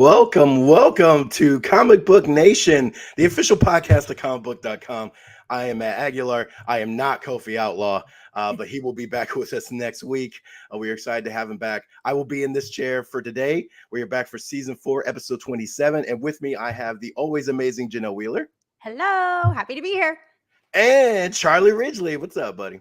welcome to Comic Book Nation, the official podcast of Comicbook.com. I am Matt Aguilar. I am not Kofi Outlaw, but he will be back with us next week. We are excited to have him back. I will be in this chair for today. We are back for season 4, episode 27, and with me I have the always amazing Janelle Wheeler. Hello, happy to be here. And Charlie Ridgely. What's up, buddy?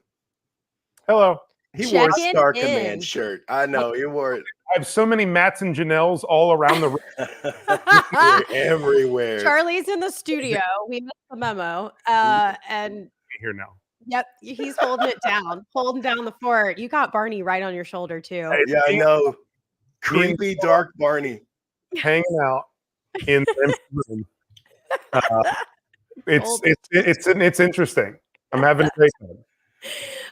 Hello. He wore a Star Command shirt. I know, he wore it. I have so many Matts and Janelles all around the room. Everywhere. Charlie's in the studio. We missed the memo. And here now. Yep, he's holding it down, holding down the fort. You got Barney right on your shoulder, too. Yeah, I know. Creepy, dark Barney. Hanging out in the room. It's interesting. I'm having a great time.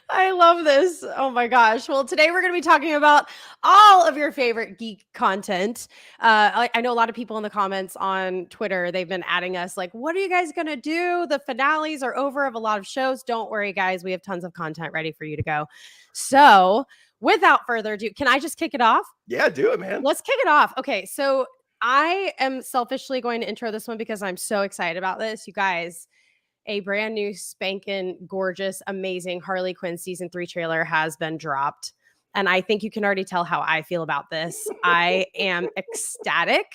I love this. Oh my gosh. Well, today we're going to be talking about all of your favorite geek content. I know a lot of people in the comments on Twitter, they've been adding us like, what are you guys going to do? The finales are over of a lot of shows. Don't worry, guys. We have tons of content ready for you to go. So without further ado, can I just kick it off? Yeah, do it, man. Let's kick it off. Okay. So I am selfishly going to intro this one because I'm so excited about this. You guys, a brand new spanking gorgeous, amazing Harley Quinn season 3 trailer has been dropped. And I think you can already tell how I feel about this. I am ecstatic.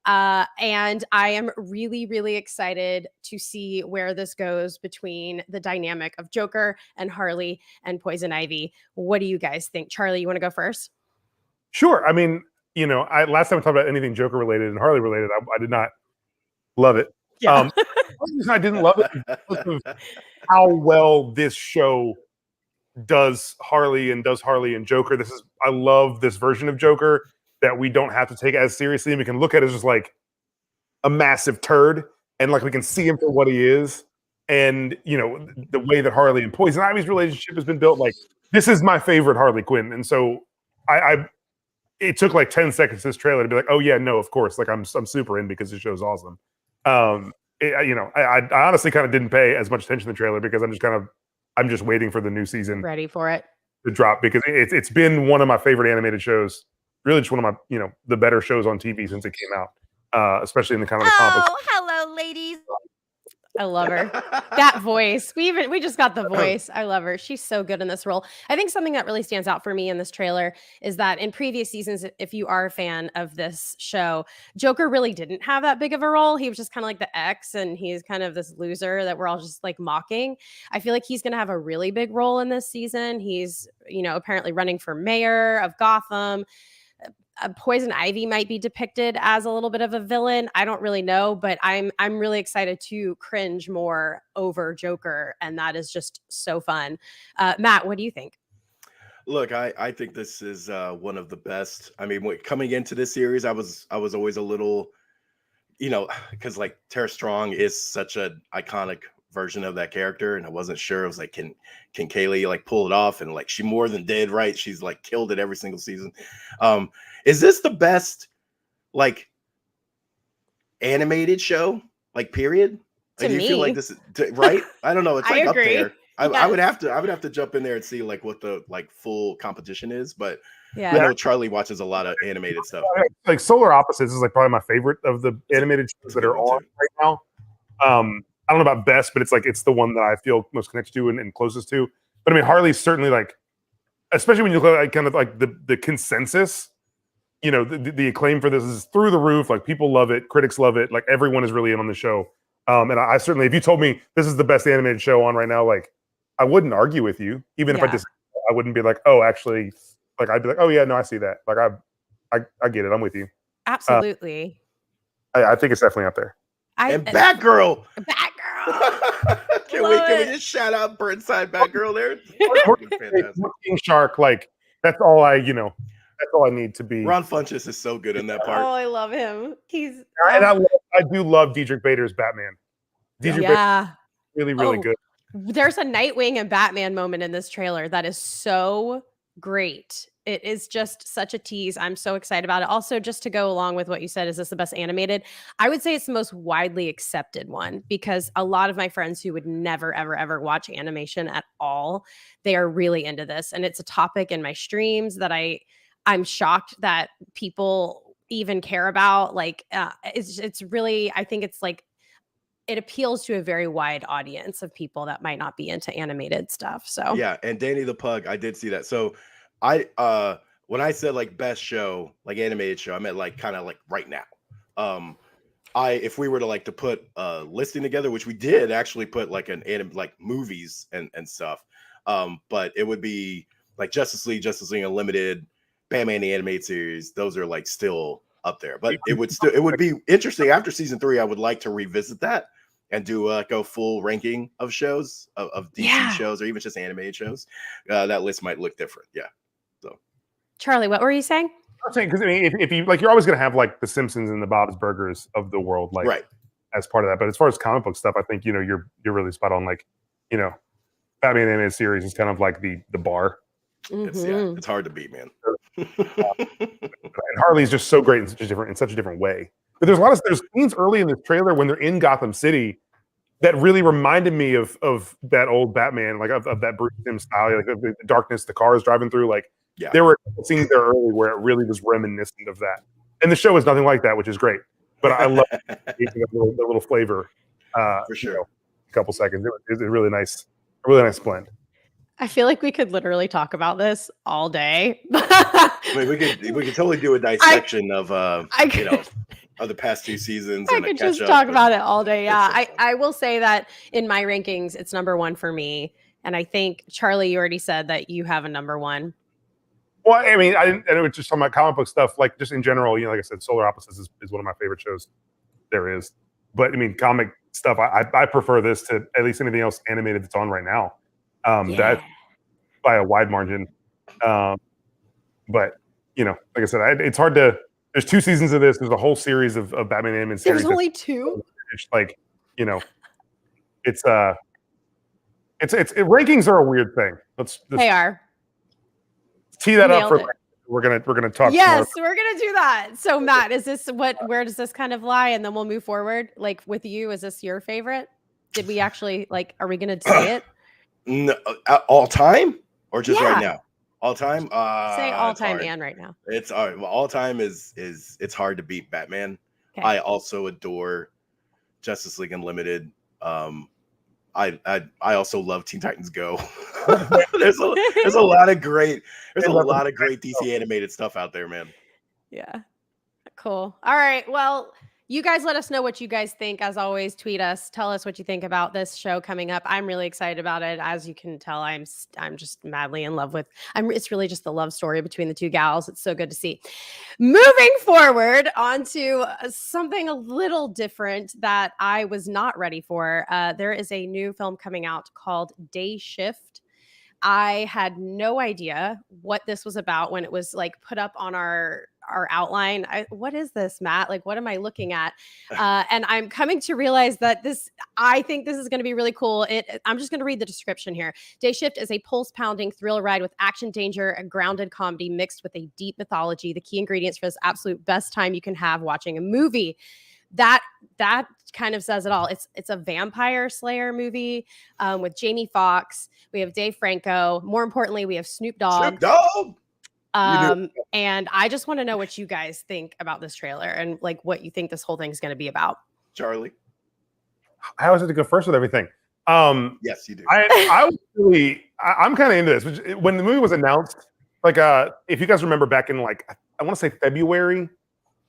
And I am really, really excited to see where this goes between the dynamic of Joker and Harley and Poison Ivy. What do you guys think? Charlie, you want to go first? Sure. I mean, you know, last time we talked about anything Joker related and Harley related, I did not love it. Yeah. The reason I didn't love it because of how well this show does Harley and Joker. I love this version of Joker that we don't have to take as seriously, and we can look at it as just like a massive turd, and like we can see him for what he is. And you know, the way that Harley and Poison Ivy's relationship has been built, like this is my favorite Harley Quinn. And so it took like 10 seconds this trailer to be like, oh yeah, no, of course, like I'm super in because the show's awesome. I honestly kind of didn't pay as much attention to the trailer because I'm just waiting for the new season, ready for it to drop, because it's been one of my favorite animated shows, really just one of my, the better shows on TV since it came out, especially in the kind of the complex. Oh, hello, ladies. I love her. That voice. We just got the voice. I love her. She's so good in this role. I think something that really stands out for me in this trailer is that in previous seasons, if you are a fan of this show, Joker really didn't have that big of a role. He was just kind of like the ex, and he's kind of this loser that we're all just like mocking. I feel like he's going to have a really big role in this season. He's, apparently running for mayor of Gotham. Poison Ivy might be depicted as a little bit of a villain. I don't really know, but I'm really excited to cringe more over Joker, and that is just so fun. Matt, what do you think? Look, I think this is one of the best. I mean, coming into this series, I was always a little, because like Tara Strong is such an iconic version of that character, and I wasn't sure. I was like, can Kaylee like pull it off? And like she more than did, right? She's like killed it every single season. Is this the best like animated show, like period? To me, do you feel like this is right? I don't know. It's like up there. Yes. I would have to jump in there and see like what the like full competition is, but yeah, I know Charlie watches a lot of animated stuff. Like Solar Opposites is like probably my favorite of the animated shows that are on right now. I don't know about best, but it's the one that I feel most connected to and closest to. But I mean, Harley's certainly like, especially when you look at like kind of like the consensus, the acclaim for this is through the roof. Like people love it, critics love it. Like everyone is really in on the show. And I certainly, if you told me this is the best animated show on right now, like I wouldn't argue with you, even if I wouldn't be like, oh, actually, like I'd be like, oh yeah, no, I see that. Like I get it. I'm with you. Absolutely. I think it's definitely up there. And Batgirl. Can we just shout out Burnside Batgirl there? King Shark, like that's all I need to be. Ron Funches is so good in that part. Oh, I love him. He's and I do love Diedrich Bader's Batman. Bader, really, really good. There's a Nightwing and Batman moment in this trailer that is so great. It is just such a tease. I'm so excited about it. Also, just to go along with what you said, is this the best animated? I would say it's the most widely accepted one, because a lot of my friends who would never, ever, ever watch animation at all, they are really into this. And it's a topic in my streams that I'm shocked that people even care about. Like, it's really, I think it's like, it appeals to a very wide audience of people that might not be into animated stuff. So Yeah, and Danny the Pug, I did see that. So I when I said like best show, like animated show, I meant like kind of like right now. If we were to like to put a listing together, which we did actually put like like movies and stuff. But it would be like Justice League Unlimited, Batman the animated series. Those are like still up there. But it would be interesting after season 3. I would like to revisit that and do like a full ranking of shows of DC shows or even just animated shows. That list might look different. Yeah. So Charlie, what were you saying? I'm saying, because I mean, if you like, you're always going to have like the Simpsons and the Bob's Burgers of the world, like right. as part of that. But as far as comic book stuff, I think you're really spot on. Like, Batman animated series is kind of like the bar. It's hard to beat, man. And Harley's just so great in such a different way. But there's scenes early in this trailer when they're in Gotham City that really reminded me of that old Batman, like of that Bruce Timm style, like the darkness the car is driving through. Like, there were scenes there early where it really was reminiscent of that. And the show is nothing like that, which is great. But I love the little flavor. For sure. A couple seconds. It was a really nice blend. I feel like we could literally talk about this all day. I mean, we could totally do a dissection of of the past 2 seasons. I could just talk about it all day. Yeah, I will say that in my rankings, it's number 1 for me. And I think, Charlie, you already said that you have a number 1. Well, I mean, I was just talking about comic book stuff, like just in general, like I said, Solar Opposites is one of my favorite shows there is. But I mean, comic stuff, I prefer this to at least anything else animated that's on right now. That by a wide margin. But like I said, it's hard to. There's 2 seasons of this. There's a whole series of Batman animated series. There's only 2. Like, it's rankings are a weird thing. They are. Tee that up for. We're gonna talk. Yes, we're gonna do that. So Matt, where does this kind of lie? And then we'll move forward. Like with you, is this your favorite? Did we actually are we gonna say it? No, all time or just right now? All time. Say all time and right now. It's all right. Well, all time is it's hard to beat Batman. Okay. I also adore Justice League Unlimited. I also love Teen Titans Go. there's a lot of great DC animated stuff out there, man. Yeah. Cool. All right. Well, you guys let us know what you guys think. As always, tweet us. Tell us what you think about this show coming up. I'm really excited about it. As you can tell, I'm just madly in love with. It's really just the love story between the 2 gals. It's so good to see. Moving forward onto something a little different that I was not ready for. There is a new film coming out called Day Shift. I had no idea what this was about when it was like put up on our outline. What is this, Matt? Like, what am I looking at? And I'm coming to realize that I think this is going to be really cool. I'm just going to read the description here. Day Shift is a pulse-pounding thrill ride with action, danger, and grounded comedy mixed with a deep mythology. The key ingredients for this absolute best time you can have watching a movie. That kind of says it all. It's a vampire slayer movie with Jamie Foxx. We have Dave Franco. More importantly, we have Snoop Dogg. And I just want to know what you guys think about this trailer and like what you think this whole thing is going to be about. Charlie, I always have to go first with everything. Yes, you do. I'm kind of into this. When the movie was announced, like if you guys remember back in like I want to say February,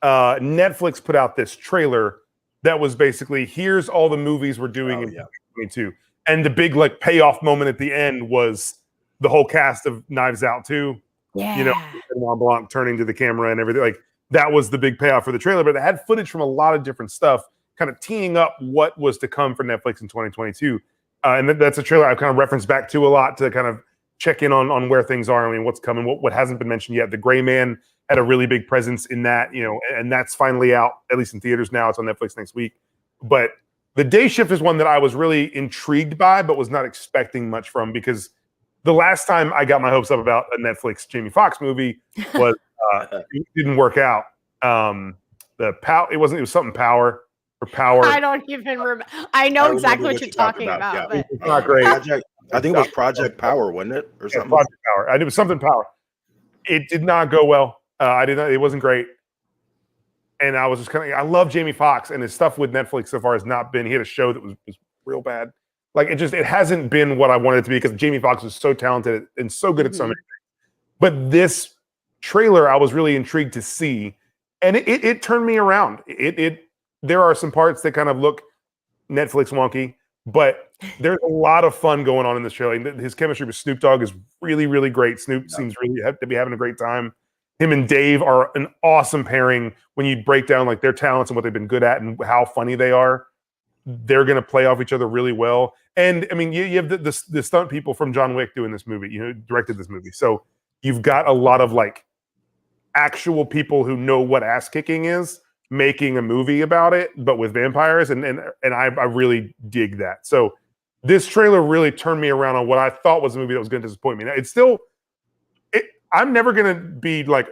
Netflix put out this trailer that was basically here's all the movies we're doing in 2022, and the big like payoff moment at the end was the whole cast of Knives Out 2. Yeah. Benoit Blanc turning to the camera and everything. Like that was the big payoff for the trailer, but it had footage from a lot of different stuff, kind of teeing up what was to come for Netflix in 2022. And that's a trailer I've kind of referenced back to a lot to kind of check in on where things are. I mean, what's coming, what hasn't been mentioned yet. The Gray Man had a really big presence in that, and that's finally out, at least in theaters now. It's on Netflix next week. But the Day Shift is one that I was really intrigued by, but was not expecting much from, because the last time I got my hopes up about a Netflix Jamie Foxx movie was it didn't work out. It was something Power or Power. I don't even remember. I know exactly what you're talking about. Yeah. But it's not great. I think it was Project Power, wasn't it, or something? Yeah, Project Power. It was something Power. It did not go well. It wasn't great. And I was just kind of, I love Jamie Foxx, and his stuff with Netflix so far has not been, he had a show that was real bad. Like it hasn't been what I wanted it to be because Jamie Foxx is so talented and so good at so many things. But this trailer, I was really intrigued to see, and it turned me around. There are some parts that kind of look Netflix wonky, but there's a lot of fun going on in this trailer. His chemistry with Snoop Dogg is really, really great. Snoop seems really to be having a great time. Him and Dave are an awesome pairing when you break down like their talents and what they've been good at and how funny they are. They're going to play off each other really well. And I mean, you have the stunt people from John Wick doing this movie, directed this movie. So you've got a lot of like actual people who know what ass kicking is making a movie about it, but with vampires. And I really dig that. So this trailer really turned me around on what I thought was a movie that was going to disappoint me. Now, it's still, I'm never going to be like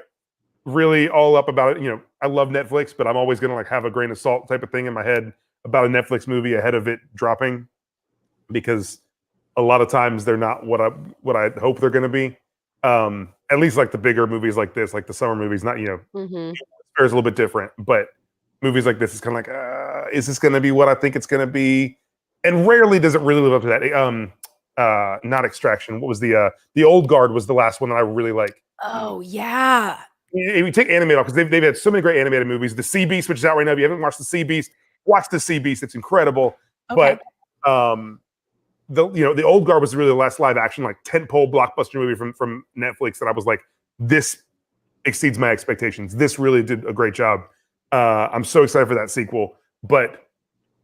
really all up about it. I love Netflix, but I'm always going to like have a grain of salt type of thing in my head about a Netflix movie ahead of it dropping, because a lot of times they're not what I hope they're going to be. At least like the bigger movies like this, like the summer movies, not, it's a little bit different, but movies like this is kind of like, is this going to be what I think it's going to be? And rarely does it really live up to that. Not Extraction. What was the Old Guard was the last one that I really like. Oh yeah. If you take animated off, because they've had so many great animated movies. The Sea Beast, which is out right now. If you haven't watched the Sea Beast, watch the Sea Beast. It's incredible. Okay. But the Old Guard was really the last live action like tentpole blockbuster movie from Netflix that I was like, this exceeds my expectations. This really did a great job. I'm so excited for that sequel. But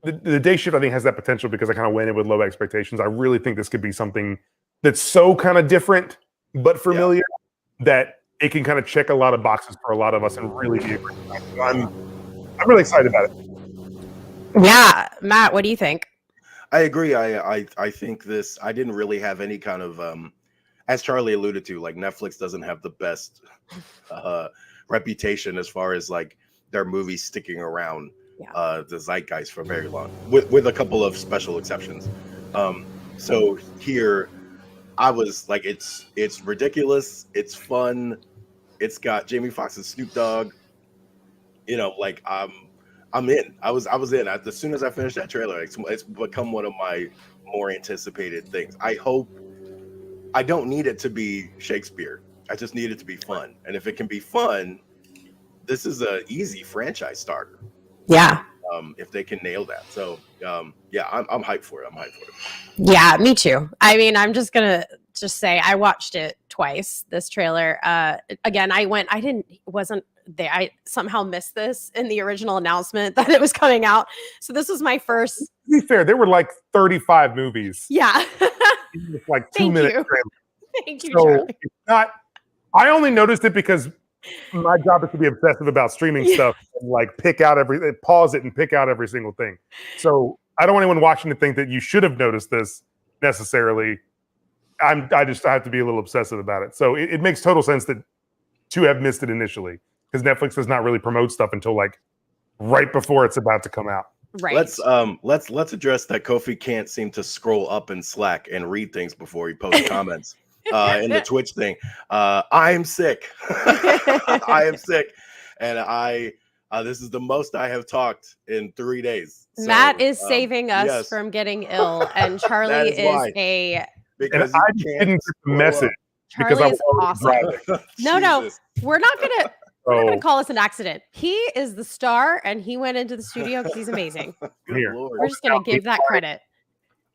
the Day Shift, I think, has that potential because I kind of went in with low expectations. I really think this could be something that's so kind of different but familiar that it can kind of check a lot of boxes for a lot of us and really be a great time. So I'm really excited about it. Yeah, Matt, what do you think? I agree. I think this. I didn't really have any kind of, as Charlie alluded to, like Netflix doesn't have the best reputation as far as like their movies sticking around the zeitgeist for very long, with a couple of special exceptions. So here, I was like, it's ridiculous, it's fun, it's got Jamie Foxx and Snoop Dogg. Like I'm in. I was in. As soon as I finished that trailer, it's become one of my more anticipated things. I don't need it to be Shakespeare. I just need it to be fun. And if it can be fun, this is an easy franchise starter. Yeah. If they can nail that. So I'm hyped for it. Yeah, me too. I mean, I'm just gonna say I watched it twice, this trailer. Again, wasn't there. I somehow missed this in the original announcement that it was coming out. So this was my first. To be fair, there were like 35 movies. Yeah. Like 2 minutes. Thank you, so Charlie. It's not. I only noticed it because my job is to be obsessive about streaming stuff and like pause it and pick out every single thing. So I don't want anyone watching to think that you should have noticed this necessarily. I just have to be a little obsessive about it. So it makes total sense to have missed it initially, because Netflix does not really promote stuff until like right before it's about to come out. Right. Let's address that Kofi can't seem to scroll up in Slack and read things before he posts comments in the Twitch thing. I am sick. I am sick, and this is the most I have talked in 3 days. So, Matt is saving us from getting ill, and Charlie is because I didn't get the message because I was awesome. No, we're not gonna call this an accident. He is the star, and he went into the studio because he's amazing. We're just gonna give that credit.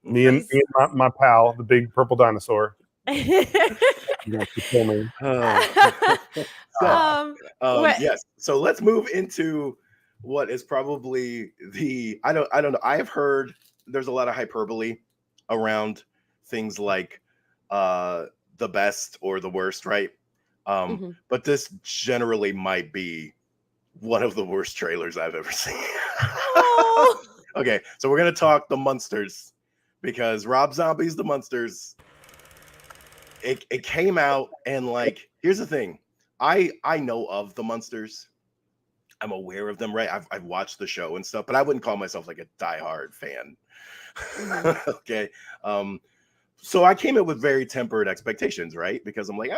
Me and my pal, the big purple dinosaur. Yes. So let's move into what is probably I don't know. I have heard there's a lot of hyperbole around things like the best or the worst, right? But this generally might be one of the worst trailers I've ever seen. Oh. Okay, so we're gonna talk the Munsters, because Rob Zombie's the Munsters. It came out, and like, here's the thing. I know of the Munsters. I'm aware of them, right? I've watched the show and stuff, but I wouldn't call myself like a diehard fan. Okay. So I came in with very tempered expectations, right? Because I'm like,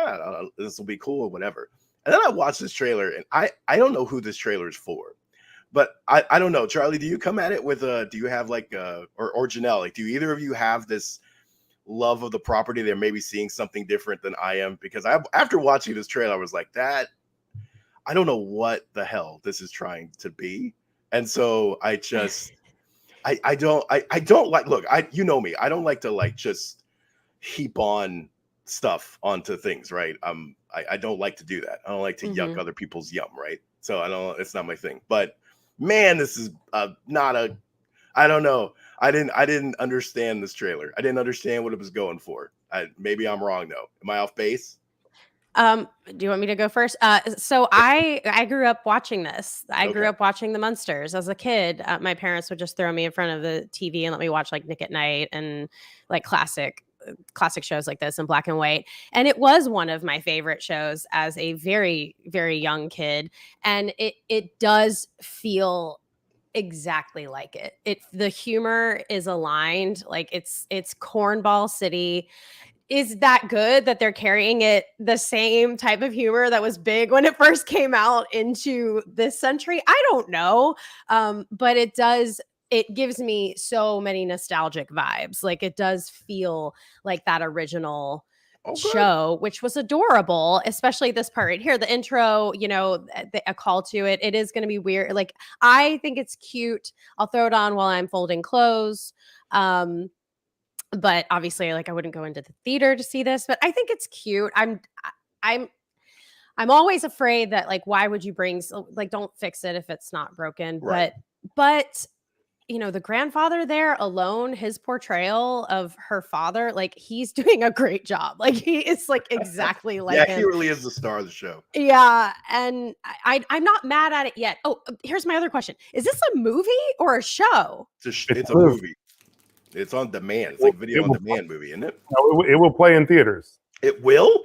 this will be cool or whatever. And then I watched this trailer, and I don't know who this trailer is for. But I don't know, Charlie. Do you come at it with do you have like or Janelle? Like, do either of you have this love of the property? They're maybe seeing something different than I am, because after watching this trailer, I was like, that I don't know what the hell this is trying to be, and so I just I don't like. Look, you know me. I don't like to like just heap on stuff onto things, right? I don't like to do that. I don't like to yuck other people's yum, right? So I don't. It's not my thing. But man, this is not a. I don't know. I didn't understand this trailer. I didn't understand what it was going for. Maybe I'm wrong though. Am I off base? Do you want me to go first? So I grew up watching this. I grew up watching the Munsters as a kid. My parents would just throw me in front of the TV and let me watch like Nick at Night and like classic shows like this in black and white. And it was one of my favorite shows as a very, very young kid. And it does feel exactly like it. The humor is aligned. Like it's Cornball City. Is that good that they're carrying it the same type of humor that was big when it first came out into this century? I don't know. But it gives me so many nostalgic vibes. Like it does feel like that original show, which was adorable, especially this part right here. The intro, a call to it. It is going to be weird. Like I think it's cute. I'll throw it on while I'm folding clothes. But obviously, like I wouldn't go into the theater to see this, but I think it's cute. I'm always afraid that like, why would you don't fix it if it's not broken? Right. But the grandfather there alone, his portrayal of her father, like he's doing a great job. Like he is like exactly like him. He really is the star of the show. Yeah, and I'm not mad at it yet. Oh, here's my other question: is this a movie or a show? It's a movie. It's on demand. It's like video on demand movie, isn't it? No, it will play in theaters. It will?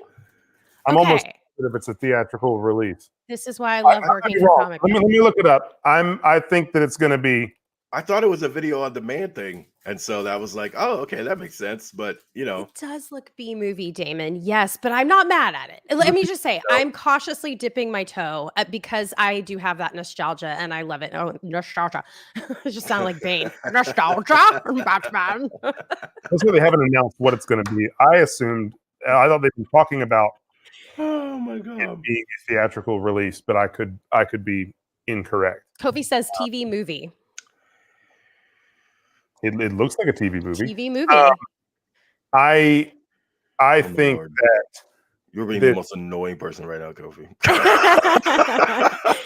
I'm almost positive if it's a theatrical release. This is why I love working in comic. Let me look it up. I think that it's going to be. I thought it was a video on demand thing, and so that was like, oh, okay, that makes sense. But it does look B movie, Damon. Yes, but I'm not mad at it. Let me just say, I'm cautiously dipping my toe because I do have that nostalgia, and I love it. Oh, nostalgia! It just sounded like Bane. Nostalgia, Batman. That's why they haven't announced what it's going to be. I thought they'd been talking about. Oh my god! It being a theatrical release, but I could be incorrect. Kofi says TV movie. It looks like a TV movie. TV movie. I think that you're being the most annoying person right now, Kofi.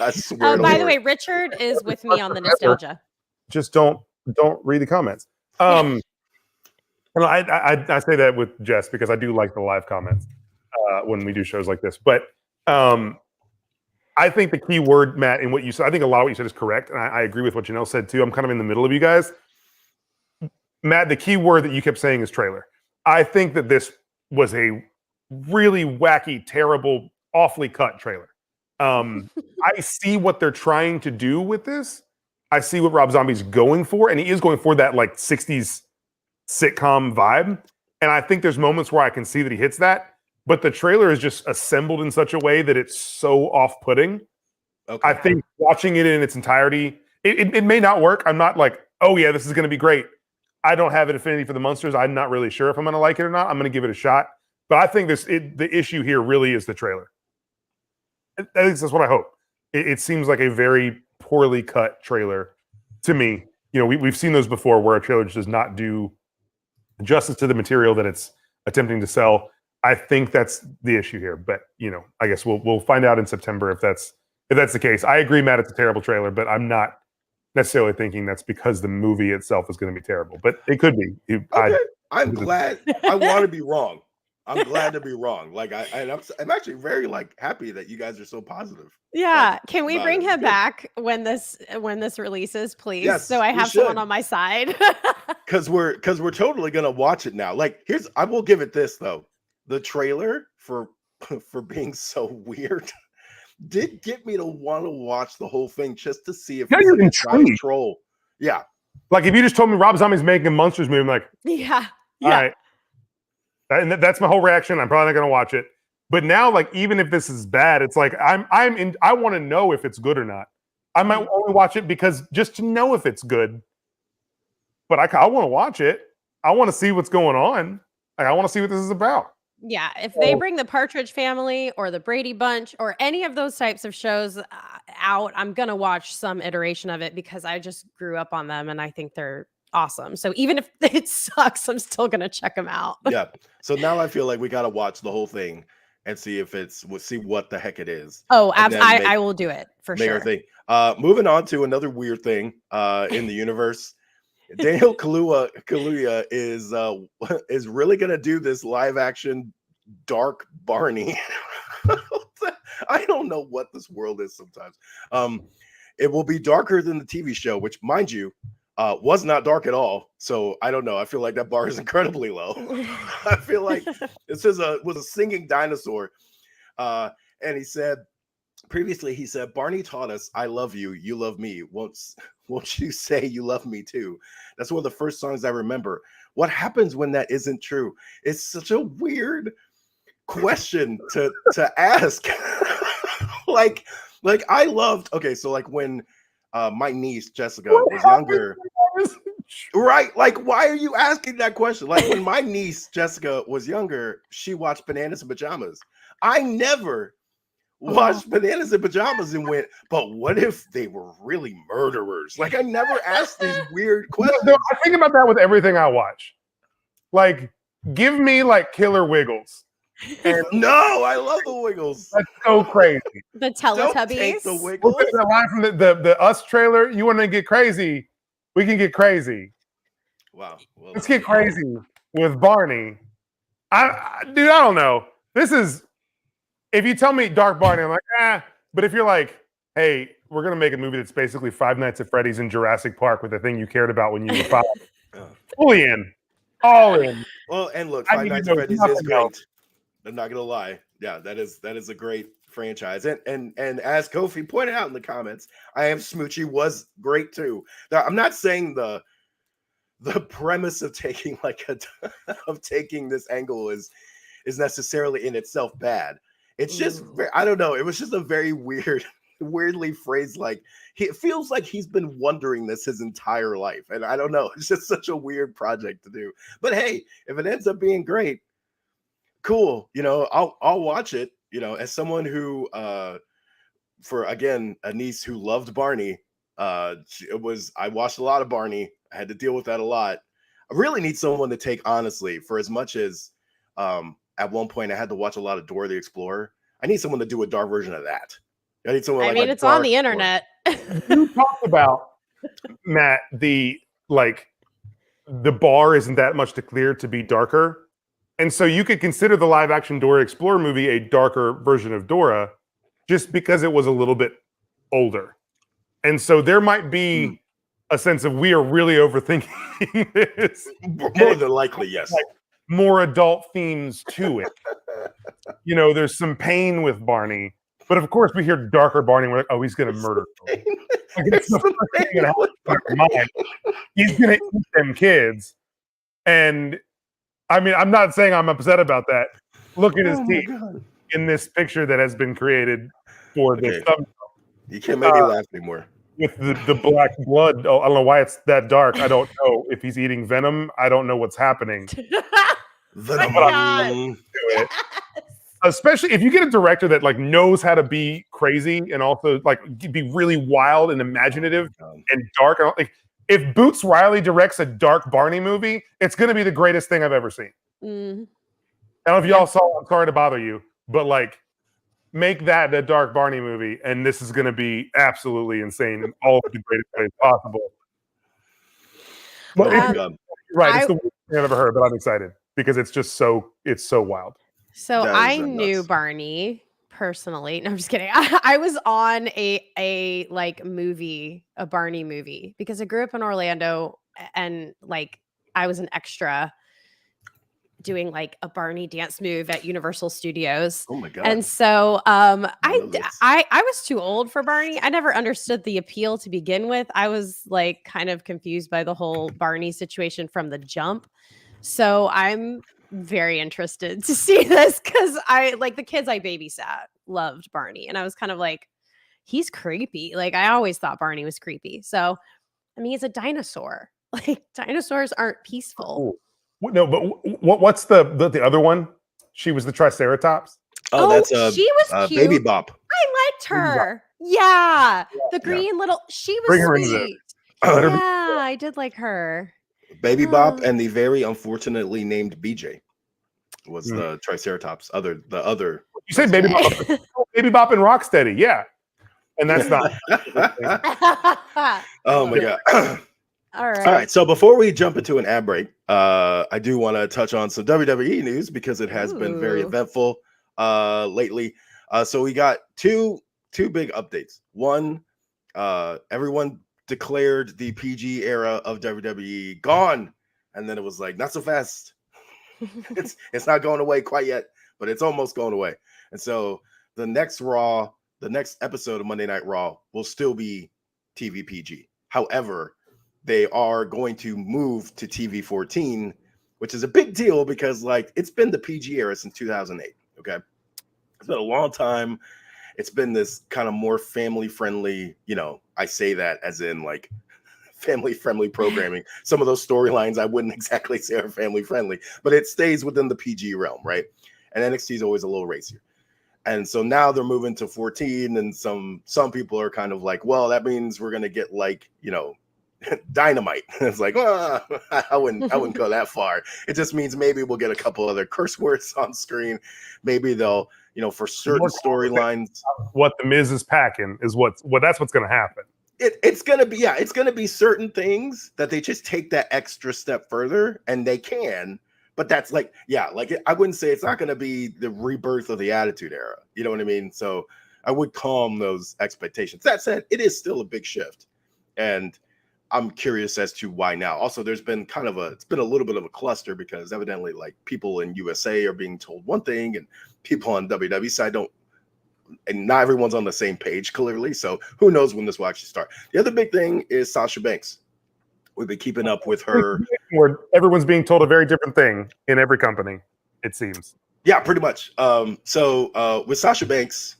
I swear. By the way, Richard is with me on the nostalgia. Just don't read the comments. And I say that with Jess because I do like the live comments when we do shows like this. But I think the key word, Matt, in what you said, I think a lot of what you said is correct, and I agree with what Janelle said too. I'm kind of in the middle of you guys. Matt, the key word that you kept saying is trailer. I think that this was a really wacky, terrible, awfully cut trailer. I see what they're trying to do with this. I see what Rob Zombie's going for, and he is going for that like 60s sitcom vibe. And I think there's moments where I can see that he hits that, but the trailer is just assembled in such a way that it's so off-putting. Okay. I think watching it in its entirety, it may not work. I'm not like, oh yeah, this is going to be great. I don't have an affinity for the Munsters. I'm not really sure if I'm going to like it or not. I'm going to give it a shot. But I think the issue here really is the trailer. At least that's what I hope. It seems like a very poorly cut trailer to me. We've seen those before where a trailer just does not do justice to the material that it's attempting to sell. I think that's the issue here. But, I guess we'll find out in September if that's the case. I agree, Matt, it's a terrible trailer, but I'm not necessarily thinking that's because the movie itself is going to be terrible, but it could be. I'm glad. I want to be wrong. I'm glad to be wrong. Like I'm actually very happy that you guys are so positive. Yeah, can we bring him back when this releases, please? Yes, so I have someone on my side. Because we're totally gonna watch it now. I will give it this though. The trailer for being so weird did get me to want to watch the whole thing just to see if you're intrigued. Troll. Yeah. Like if you just told me Rob Zombie's making a Munsters movie, I'm like, yeah. All right. And that's my whole reaction. I'm probably not going to watch it. But now, even if this is bad, it's like I want to know if it's good or not. I might only watch it because just to know if it's good. But I want to watch it. I want to see what's going on. Like, I want to see what this is about. Yeah, if they bring the Partridge Family or the Brady Bunch or any of those types of shows out, I'm going to watch some iteration of it because I just grew up on them and I think they're awesome. So even if it sucks, I'm still going to check them out. Yeah. So now I feel like we got to watch the whole thing and see if see what the heck it is. Oh, And then make- I will do it for make our sure. thing. Moving on to another weird thing in the universe. Daniel Kaluuya is really gonna do this live action dark Barney. I don't know what this world is sometimes. It will be darker than the TV show, which, mind you, was not dark at all. So I don't know. I feel like that bar is incredibly low. I feel like this was a singing dinosaur, and he said. Previously, he said, Barney taught us, I love you, you love me. Won't you say you love me too? That's one of the first songs I remember. What happens when that isn't true? It's such a weird question to ask. like I loved, okay, so like when my niece Jessica was younger, right? Like, why are you asking that question? Like when my niece Jessica was younger, she watched Bananas in Pajamas. I never watched Bananas in Pajamas and went, but what if they were really murderers? Like, I never asked these weird questions. No, I think about that with everything I watch. Like, give me like Killer Wiggles. And no, I love the Wiggles. That's so crazy. The Don't take Teletubbies. the Wiggles. The line from the Us trailer, you want to get crazy? We can get crazy. Wow. Well, Let's get crazy with Barney. Dude, I don't know. This is, if you tell me Dark Barney, I'm like, but if you're like, hey, we're going to make a movie that's basically Five Nights at Freddy's in Jurassic Park with the thing you cared about when you were 5. Fully in. All in. Well, and look, Five Nights at Freddy's is great. I'm not gonna lie. Yeah, that is a great franchise. And as Kofi pointed out in the comments, I Am Smoochie was great too. Now, I'm not saying the premise of taking taking this angle is necessarily in itself bad. It's just, I don't know. It was just a very weirdly phrased, like, it feels like he's been wondering this his entire life. And I don't know. It's just such a weird project to do. But hey, if it ends up being great, cool. You know, I'll watch it. You know, as someone who, for again, a niece who loved Barney, I watched a lot of Barney. I had to deal with that a lot. I really need someone to take honestly, for as much as, at one point, I had to watch a lot of Dora the Explorer. I need someone to do a dark version of that. I need someone. It's on the internet. You talked about, Matt, the bar isn't that much to clear to be darker, and so you could consider the live-action Dora Explorer movie a darker version of Dora, just because it was a little bit older, and so there might be a sense of we are really overthinking this. More than likely, yes. Like, more adult themes to it. You know, there's some pain with Barney, but of course we hear darker Barney. We're like, oh, he's gonna murder. Like, it's the first thing that happens in my mind. He's gonna eat them kids, and I mean, I'm not saying I'm upset about that. Look at his teeth in this picture that has been created for this thumbnail. You can't make me laugh anymore. With the black blood. Oh, I don't know why it's that dark. I don't know if he's eating venom. I don't know what's happening. Venom. Yes. Especially if you get a director that like knows how to be crazy and also like be really wild and imaginative and dark. Like, if Boots Riley directs a dark Barney movie, it's going to be the greatest thing I've ever seen. I don't know if y'all saw. I'm sorry to bother you, but like, make that a dark Barney movie, and this is going to be absolutely insane in all of the greatest ways possible. But right, it's the worst thing I've ever heard, but I'm excited because it's so wild. So I knew Barney personally. No, I'm just kidding. I was on a Barney movie because I grew up in Orlando and like I was an extra doing like a Barney dance move at Universal Studios. Oh my God. And so I was too old for Barney. I never understood the appeal to begin with. I was like kind of confused by the whole Barney situation from the jump. So I'm very interested to see this because I like the kids I babysat loved Barney. And I was kind of like, he's creepy. Like I always thought Barney was creepy. So, I mean, he's a dinosaur. Like dinosaurs aren't peaceful. Cool. No, but what's the other one? She was the Triceratops. Oh, that's she was cute. Baby Bop. I liked her. Yeah, the green little. She was Bring her into sweet. Let her be- Yeah, I did like her. Baby Bop and the very unfortunately named BJ was Hmm. the Triceratops. The other. You said Baby Bop, Baby Bop and Rocksteady, yeah, and that's not. Oh my god. All right. All right. So before we jump into an ad break, I do want to touch on some WWE news because it has been very Ooh. eventful lately. So we got two big updates. One, everyone declared the PG era of WWE gone, and then it was like not so fast. It's not going away quite yet, but it's almost going away. And so the next Raw, the next episode of Monday Night Raw will still be TV PG. However, they are going to move to TV 14, which is a big deal because like it's been the PG era since 2008. Okay, it's been a long time. It's been this kind of more family friendly, I say that as in like family friendly programming. Some of those storylines I wouldn't exactly say are family friendly, but it stays within the PG realm, right? And NXT is always a little racier. And so now they're moving to 14, and some people are kind of like, well, that means we're gonna get like, Dynamite. It's like, well, I wouldn't go that far. It just means maybe we'll get a couple other curse words on screen. Maybe they'll, for certain storylines. What the Miz is packing is that's what's going to happen. It's gonna be certain things that they just take that extra step further, and they can. But that's like, I wouldn't say it's not gonna be the rebirth of the Attitude Era. You know what I mean? So I would calm those expectations. That said, it is still a big shift, and I'm curious as to why now. Also, there's been it's been a little bit of a cluster because evidently like people in USA are being told one thing and people on WWE side don't, and not everyone's on the same page clearly. So who knows when this will actually start. The other big thing is Sasha Banks. We've been keeping up with her. Where everyone's being told a very different thing in every company, it seems. Yeah, pretty much. So with Sasha Banks,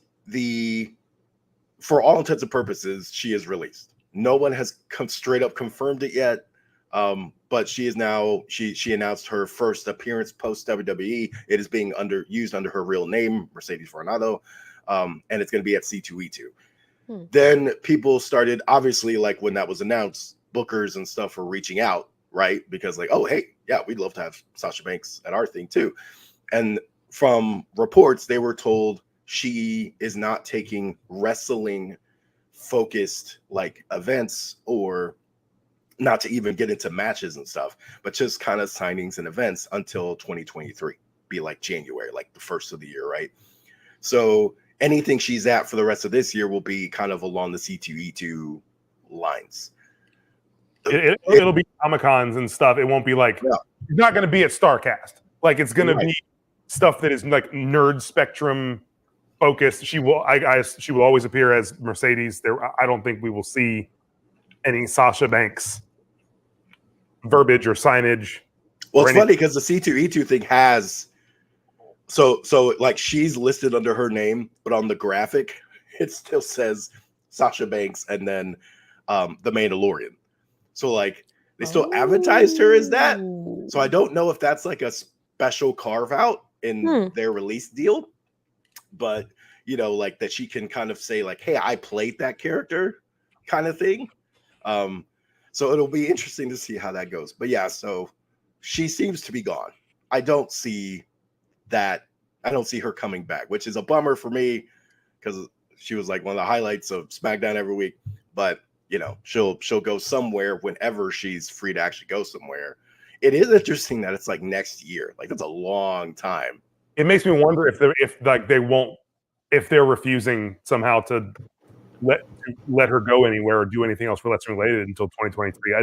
for all intents and purposes, she is released. No one has straight up confirmed it yet, but she is now. She announced her first appearance post WWE. It is being used under her real name, Mercedes Varnado, and it's going to be at C2E2. Then people started, obviously, like when that was announced, bookers and stuff were reaching out, right? Because like, oh hey, yeah, we'd love to have Sasha Banks at our thing too. And from reports, they were told she is not taking wrestling focused like events, or not to even get into matches and stuff, but just kind of signings and events until 2023, be like January, like the first of the year, right? So anything she's at for the rest of this year will be kind of along the C2E2 lines. It'll be Comic-Cons and stuff. It won't be like it's not going to be at StarCast. Like it's going to be stuff that is like nerd spectrum focused. She will always appear as Mercedes. I don't think we will see any Sasha Banks verbiage or signage. Well, it's funny because the C2E2 thing has so like she's listed under her name, but on the graphic it still says Sasha Banks and then the Mandalorian. So like they still advertised her as that. So I don't know if that's like a special carve out in their release deal, but like that she can kind of say like, hey, I played that character kind of thing. So it'll be interesting to see how that goes. But yeah, so she seems to be gone. I don't see her coming back, which is a bummer for me because she was like one of the highlights of SmackDown every week. But she'll go somewhere whenever she's free to actually go somewhere. It is interesting that it's like next year. Like that's a long time. It makes me wonder if they're refusing somehow to let her go anywhere or do anything else wrestling related until 2023.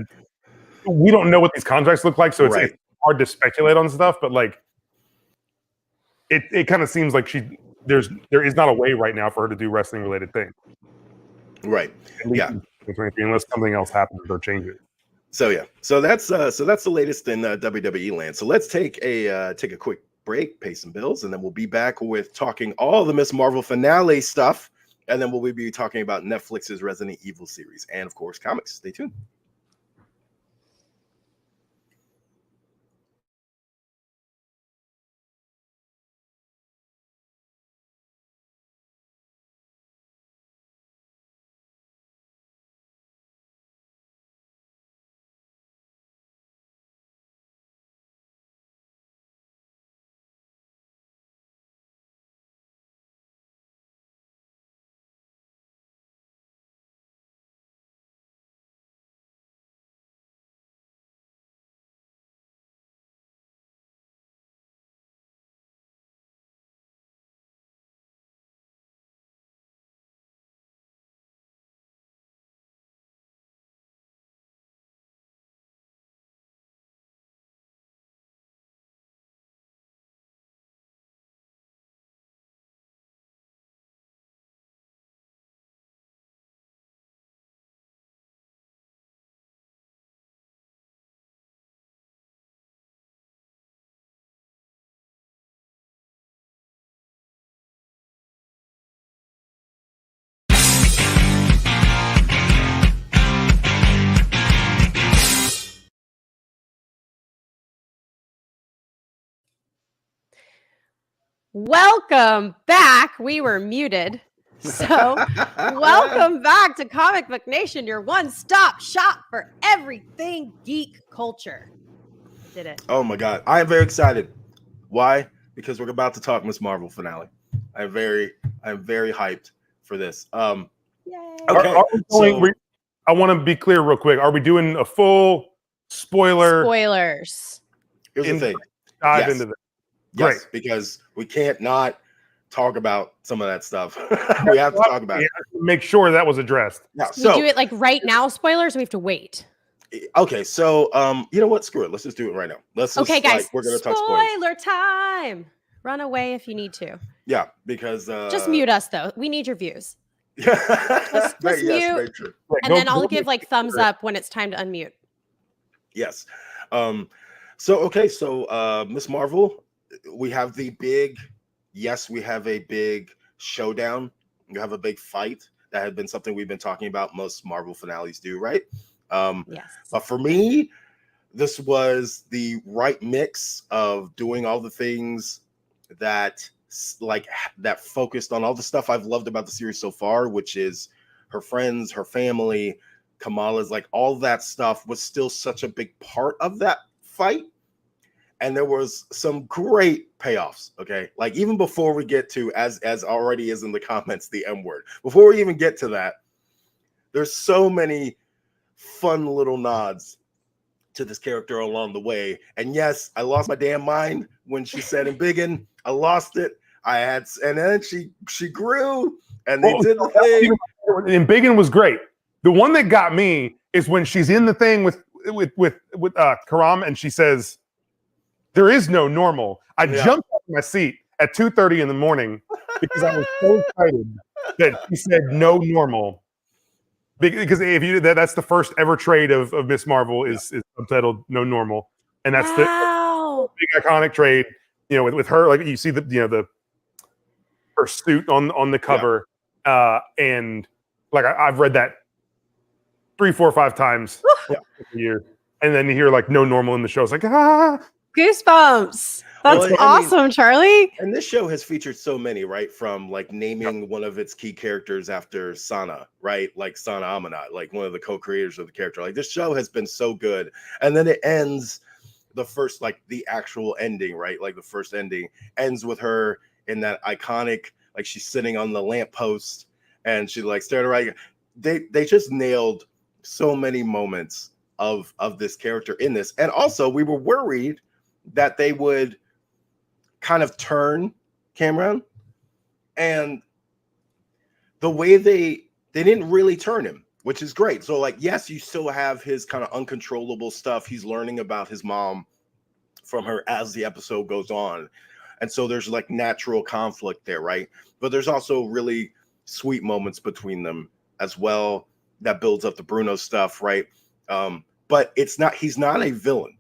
We don't know what these contracts look like, so it's hard to speculate on stuff. But like, it kind of seems like there is not a way right now for her to do wrestling related things. Right. Yeah. 2023, unless something else happens or changes. So yeah. So that's the latest in WWE land. So let's take a quick break, pay some bills, and then we'll be back with talking all the Miss Marvel finale stuff And then we'll be talking about Netflix's Resident Evil series and, of course, comics. Stay tuned. Welcome back. We were muted. So, welcome back to Comic Book Nation, your one-stop shop for everything geek culture. Did it. Oh my God. I am very excited. Why? Because we're about to talk Miss Marvel finale. I'm very hyped for this. Yay. Okay. I want to be clear real quick. Are we doing a full spoilers? Here's the thing. Dive into this. Yes, Great. because we can't not talk about some of that stuff. We have to talk about it. Make sure that was addressed. Yeah, we do it like right now, spoilers, or we have to wait? Okay, so you know what? Screw it. Let's just do it right now. Okay, guys. We're gonna talk spoilers. Spoiler time. Run away if you need to. Yeah, because just mute us though. We need your views. just mute, very true. And then I'll give like thumbs up when it's time to unmute. Yes. So Miss Marvel, we have the big. Yes, we have a big showdown. You have a big fight. That had been something we've been talking about. Most Marvel finales do, right? Yes. But for me, this was the right mix of doing all the things that focused on all the stuff I've loved about the series so far, which is her friends, her family, Kamala's, like all that stuff was still such a big part of that fight. And there was some great payoffs, okay? Like even before we get to, as already is in the comments, the M word, before we even get to that, there's so many fun little nods to this character along the way. And yes, I lost my damn mind when she said "embiggen." I lost it. And then she grew, and they did the thing. Embiggen was great. The one that got me is when she's in the thing with Karam, and she says, "There is no normal." I jumped off my seat at 2:30 in the morning because I was so excited that she said "no normal." Because if that's the first ever trade of Miss Marvel is subtitled "No Normal," and that's the big iconic trade. You know, with her, like you see her suit on the cover, and like I've read that 3, 4, 5 times a year, and then you hear like "No Normal" in the show. It's like goosebumps. That's awesome, Charlie. And this show has featured so many, right? From like naming one of its key characters after Sana, right? Like Sana Amanat, like one of the co-creators of the character. Like this show has been so good. And then it ends the first, like the actual ending, right? Like the first ending ends with her in that iconic, like she's sitting on the lamppost and she like stared around. They just nailed so many moments of this character in this. And also we were worried that they would kind of turn Cameron, and the way they didn't really turn him, which is great. So like, yes, you still have his kind of uncontrollable stuff. He's learning about his mom from her as the episode goes on. And so there's like natural conflict there, right? But there's also really sweet moments between them as well that builds up the Bruno stuff, right? But he's not a villain.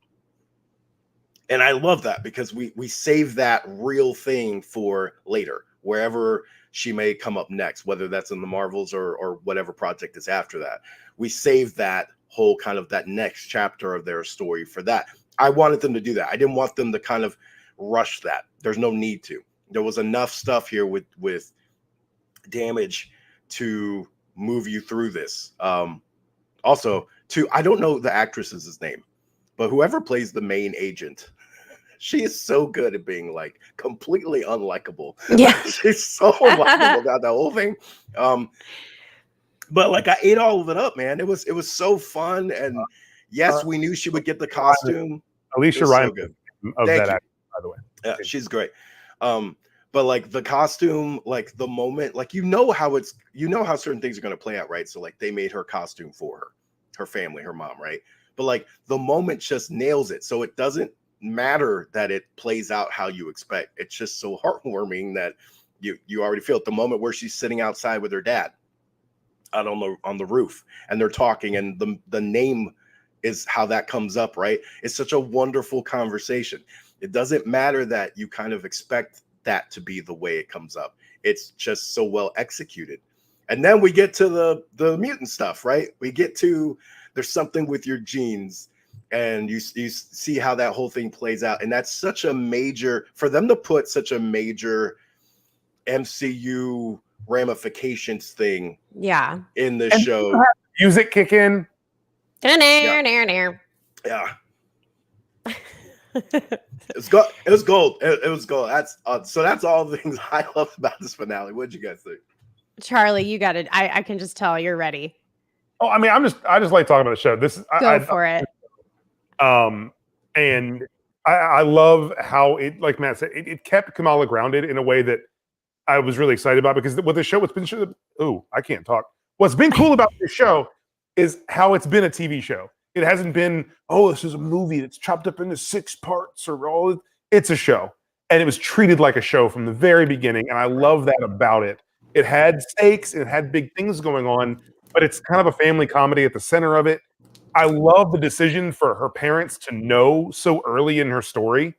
And I love that because we save that real thing for later, wherever she may come up next, whether that's in the Marvels or whatever project is after that. We saved that whole kind of that next chapter of their story for that. I wanted them to do that. I didn't want them to kind of rush that. There's no need to. There was enough stuff here with Damage to move you through this. Also, too, I don't know the actress's name, but whoever plays the main agent, she is so good at being like completely unlikable. Yeah. She's so unlikable about that whole thing. But like I ate all of it up, man. It was so fun. And yes, we knew she would get the costume. Alicia Ryan, so good. of Thank that you. actor, by the way. Yeah, she's great. But like the costume, like the moment, like how certain things are going to play out, right? So like they made her costume for her family, her mom, right? But like the moment just nails it. So it doesn't matter that it plays out how you expect. It's just so heartwarming that you already feel it. The moment where she's sitting outside with her dad out on the roof and they're talking, and the name is how that comes up, right? It's such a wonderful conversation. It doesn't matter that you kind of expect that to be the way it comes up. It's just so well executed. And then we get to the mutant stuff, right? We get to there's something with your genes, and you see how that whole thing plays out. And that's such a major, for them to put such a major MCU ramifications thing in the show. Music kick in. Yeah. It was gold. It was gold. That's all the things I love about this finale. What did you guys think? Charlie, you got it. I can just tell you're ready. Oh, I mean, I just like talking about the show. Go for it. And I love how it, like Matt said, it kept Kamala grounded in a way that I was really excited about, because with the show, I can't talk. What's been cool about this show is how it's been a TV show. It hasn't been, this is a movie that's chopped up into 6 parts or all. It's a show. And it was treated like a show from the very beginning. And I love that about it. It had stakes, it had big things going on, but it's kind of a family comedy at the center of it. I love the decision for her parents to know so early in her story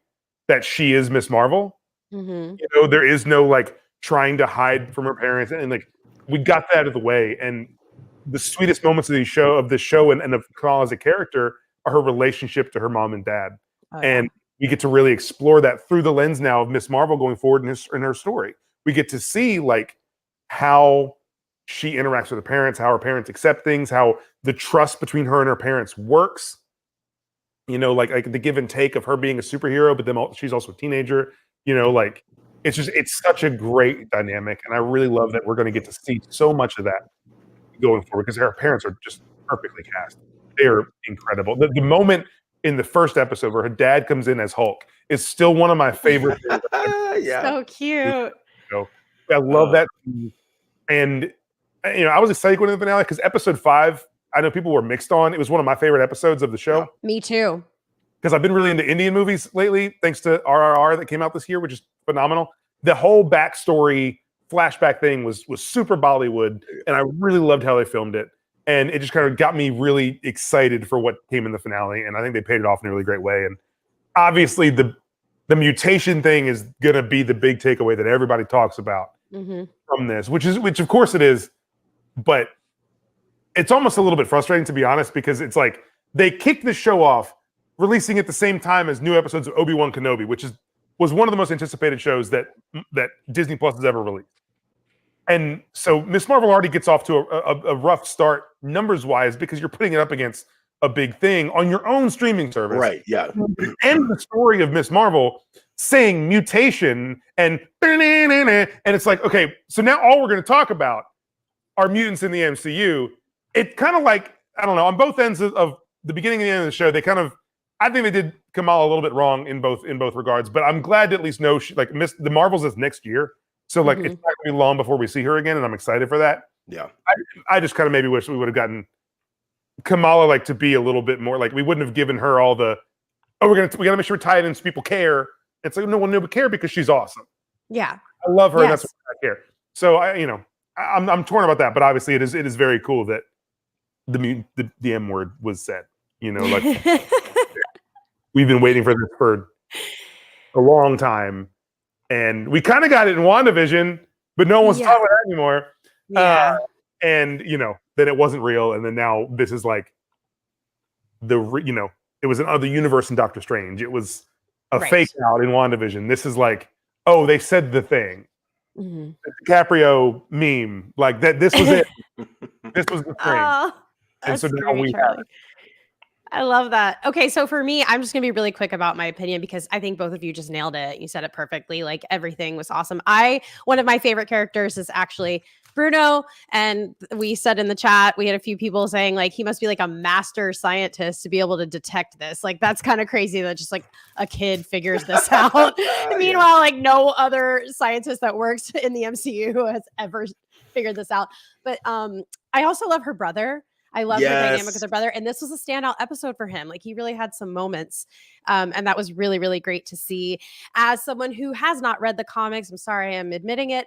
that she is Miss Marvel. Mm-hmm. There is no like trying to hide from her parents, and like we got that out of the way. And the sweetest moments of the show and of Kamala as a character are her relationship to her mom and dad. And we get to really explore that through the lens now of Miss Marvel going forward in her story. We get to see like how she interacts with her parents, how her parents accept things, how the trust between her and her parents works. Like the give and take of her being a superhero, but then she's also a teenager. Like it's such a great dynamic, and I really love that we're going to get to see so much of that going forward, because her parents are just perfectly cast. They're incredible. The moment in the first episode where her dad comes in as Hulk is still one of my favorite things. Yeah, so cute. I love that. And I was excited going to the finale because episode 5, I know people were mixed on. It was one of my favorite episodes of the show. Yeah, me too. Because I've been really into Indian movies lately, thanks to RRR that came out this year, which is phenomenal. The whole backstory flashback thing was super Bollywood, and I really loved how they filmed it. And it just kind of got me really excited for what came in the finale, and I think they paid it off in a really great way. And obviously, the mutation thing is going to be the big takeaway that everybody talks about from this, which of course it is, but it's almost a little bit frustrating, to be honest, because it's like they kicked the show off releasing at the same time as new episodes of Obi-Wan Kenobi, which was one of the most anticipated shows that Disney Plus has ever released. And so Miss Marvel already gets off to a rough start numbers-wise, because you're putting it up against a big thing on your own streaming service. Right, yeah. And the story of Miss Marvel saying mutation and it's like, okay, so now all we're going to talk about are mutants in the MCU. It's kind of like, I don't know, on both ends of the beginning and the end of the show, I think they did Kamala a little bit wrong in both regards, but I'm glad to at least know the Marvels is next year. So like it's not going to be long before we see her again, and I'm excited for that. Yeah. I just kind of maybe wish we would have gotten Kamala to be a little bit more, we wouldn't have given her all the, we gotta make sure we tie it in so people care. It's like, no one would care because she's awesome. Yeah. I love her, Yes. and that's what I care. So I'm torn about that, but obviously it is very cool that the M word was said. We've been waiting for this for a long time, and we kind of got it in WandaVision. but no one wants to Yeah. talk about that anymore. Yeah. And then it wasn't real, and then now this is like it was another universe in Doctor Strange. It was a Right. fake out in WandaVision. This is like, oh, they said the thing. Mhm. The DiCaprio meme, like that. This was it. This was the thing. Oh, And so that's now great, we Charlie. I love that. Okay, so for me, I'm just gonna be really quick about my opinion because I think both of you just nailed it. You said it perfectly. Like everything was awesome. One of my favorite characters is actually Bruno, and we said in the chat, we had a few people saying like he must be like a master scientist to be able to detect this. Like that's kind of crazy that just like a kid figures this out. Meanwhile, like no other scientist that works in the MCU has ever figured this out. But I also love her brother. I love her dynamic with her brother. And this was a standout episode for him. Like he really had some moments. And that was really, really great to see. As someone who has not read the comics, I'm sorry, I'm admitting it.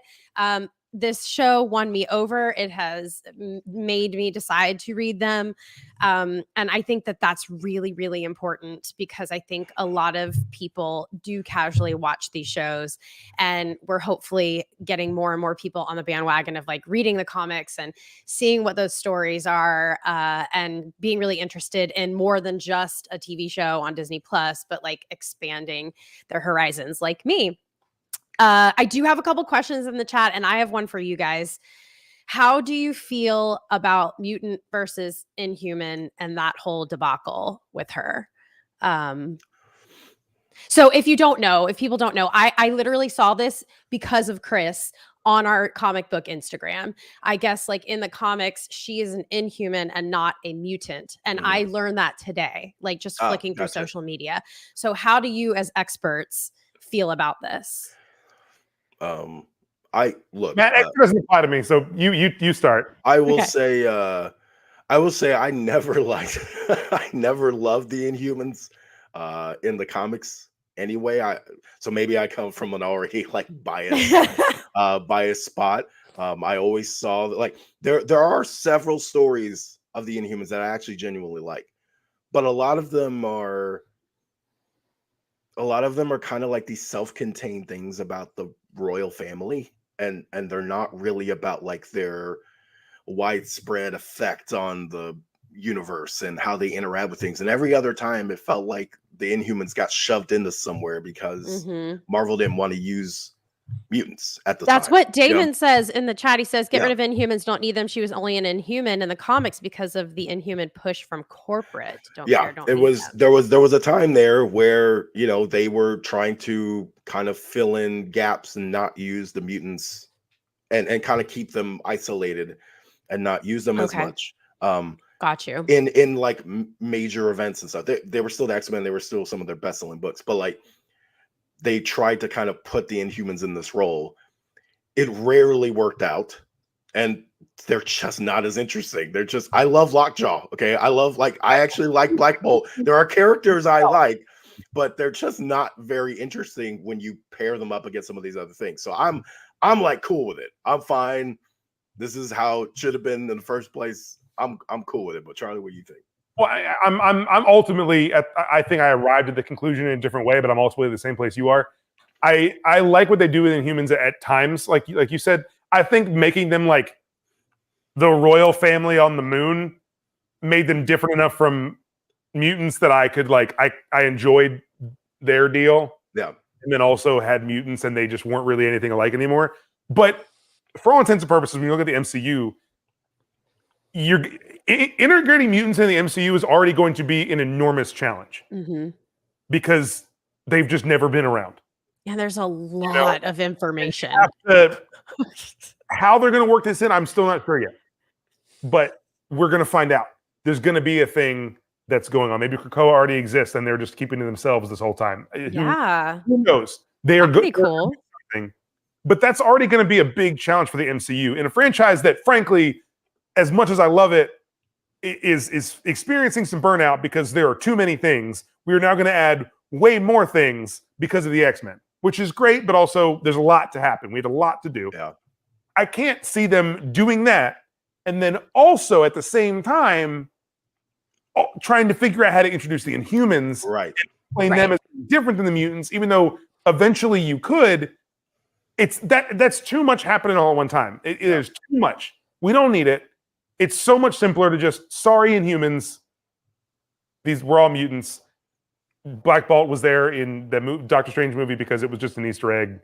This show won me over. It has made me decide to read them. And I think that that's really, really important because I think a lot of people do casually watch these shows, and we're hopefully getting more and more people on the bandwagon of like reading the comics and seeing what those stories are, and being really interested in more than just a TV show on Disney Plus, but like expanding their horizons like me. I do have a couple questions in the chat, and I have one for you guys. How do you feel about mutant versus inhuman and that whole debacle with her? So if people don't know, I literally saw this because of Chris on our comic book Instagram. I guess like in the comics, she is an inhuman and not a mutant. And I learned that today, like just flicking through social media. So how do you as experts feel about this? I look. Matt, it doesn't apply to me. So you start. I will say. I never liked. I never loved the Inhumans in the comics. Anyway, so maybe I come from an already like biased spot. I always saw like there are several stories of the Inhumans that I actually genuinely like, but a lot of them are kind of like these self-contained things about the royal family, and they're not really about like their widespread effect on the universe and how they interact with things. And every other time it felt like the Inhumans got shoved into somewhere because Marvel didn't want to use mutants at the time. That's what Damon says in the chat. He says, get rid of Inhumans, don't need them. She was only an Inhuman in the comics because of the Inhuman push from corporate. There was a time there where, they were trying to kind of fill in gaps and not use the mutants and kind of keep them isolated and not use them as much. Got you. In like major events and stuff. They were still the X-Men. They were still some of their best-selling books, but like they tried to kind of put the Inhumans in this role. It rarely worked out, and they're just not as interesting. I love Lockjaw. Okay, I actually like Black Bolt. There are characters I like, but they're just not very interesting when you pair them up against some of these other things. So I'm like cool with it. I'm fine. This is how it should have been in the first place. I'm cool with it. But Charlie, what do you think? Well, I'm ultimately I think I arrived at the conclusion in a different way, but I'm ultimately at the same place you are. I like what they do with Inhumans at times, like you said. I think making them like the royal family on the moon made them different enough from mutants that I could like I enjoyed their deal. Yeah. And then also had mutants and they just weren't really anything alike anymore. But for all intents and purposes, when you look at the MCU, you're integrating mutants in the MCU is already going to be an enormous challenge because they've just never been around. Yeah, there's a lot of information. How they're going to work this in, I'm still not sure yet. But we're going to find out. There's going to be a thing that's going on. Maybe Krakoa already exists and they're just keeping to themselves this whole time. Yeah. Who knows? They are pretty cool. But that's already going to be a big challenge for the MCU in a franchise that, frankly, as much as I love it, is experiencing some burnout because there are too many things. We are now going to add way more things because of the X-Men, which is great, but also there's a lot to happen. We had a lot to do. Yeah. I can't see them doing that and then also at the same time trying to figure out how to introduce the Inhumans, right? Explain them as different than the mutants, even though eventually you could. that's too much happening all at one time. It is too much. We don't need it. It's so much simpler to just sorry Inhumans. We're all mutants. Black Bolt was there in the Doctor Strange movie because it was just an Easter egg.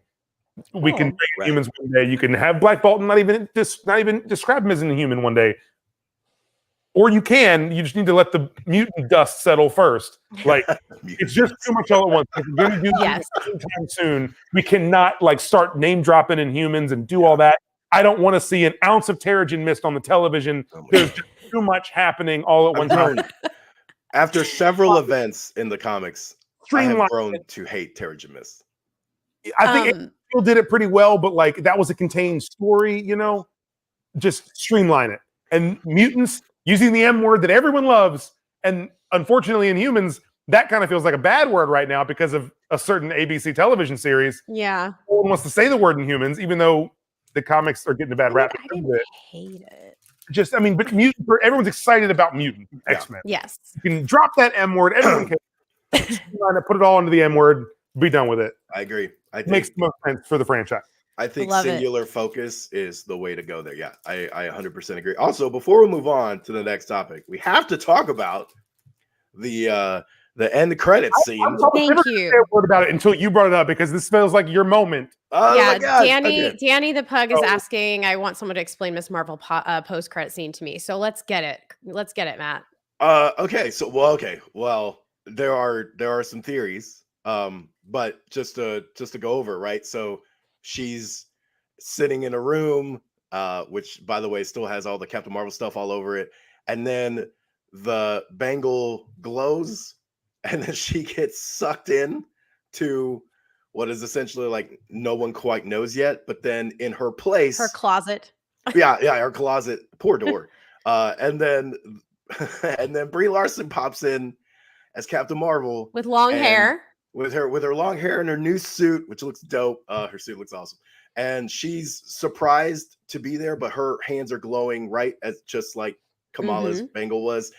We can make humans one day. You can have Black Bolt and not even describe him as an Inhuman one day. Or you just need to let the mutant dust settle first. Like, it's just too much all at once. If we're going to do this sometime soon, we cannot start name dropping Inhumans and do all that. I don't want to see an ounce of Terrigen Mist on the television. There's just too much happening all at one time. After several events in the comics, I have grown to hate Terrigen Mist. I think people did it pretty well, but that was a contained story, just streamline it. And mutants using the M word that everyone loves, and unfortunately in Humans, that kind of feels like a bad word right now because of a certain ABC television series. Yeah. No one wants to say the word Inhumans, even though the comics are getting a bad rap. I didn't hate it. But mutant, everyone's excited about mutant X-Men. Yes. You can drop that M word, everyone can put it all into the M word, be done with it. I agree. I think makes the most sense for the franchise. I think singular focus is the way to go there. Yeah, I 100% agree. Also, before we move on to the next topic, we have to talk about the end credits scene. Thank you. Say a word about it until you brought it up because this feels like your moment. Oh yeah, my gosh, Danny the pug is asking. I want someone to explain Miss Marvel post credit scene to me. So let's get it. Let's get it, Matt. Okay. Well, there are some theories. But just to go over, right? So she's sitting in a room, which by the way still has all the Captain Marvel stuff all over it, and then the bangle glows, and then she gets sucked in to what is essentially no one quite knows yet, but then in her place, her closet. her closet, poor door. And then Brie Larson pops in as Captain Marvel with long hair. With her long hair and her new suit, which looks dope. Her suit looks awesome. And she's surprised to be there, but her hands are glowing right as just like Kamala's bangle was.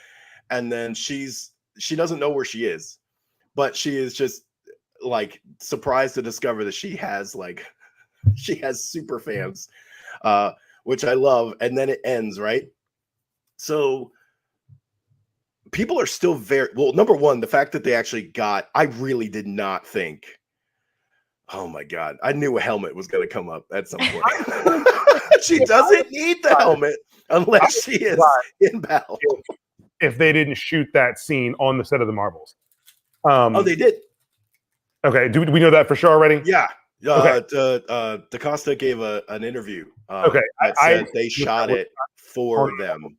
And then she doesn't know where she is, but she is just surprised to discover that she has super fans, which I love. And then it ends, right? So people are still number one, the fact that they actually I really did not think, oh my God, I knew a helmet was going to come up at some point. She doesn't need the helmet unless she is in battle. If they didn't shoot that scene on the set of the Marvels. They did. Okay, do we know that for sure already? Yeah. Okay. DaCosta gave an interview. Okay. That said they shot it for them.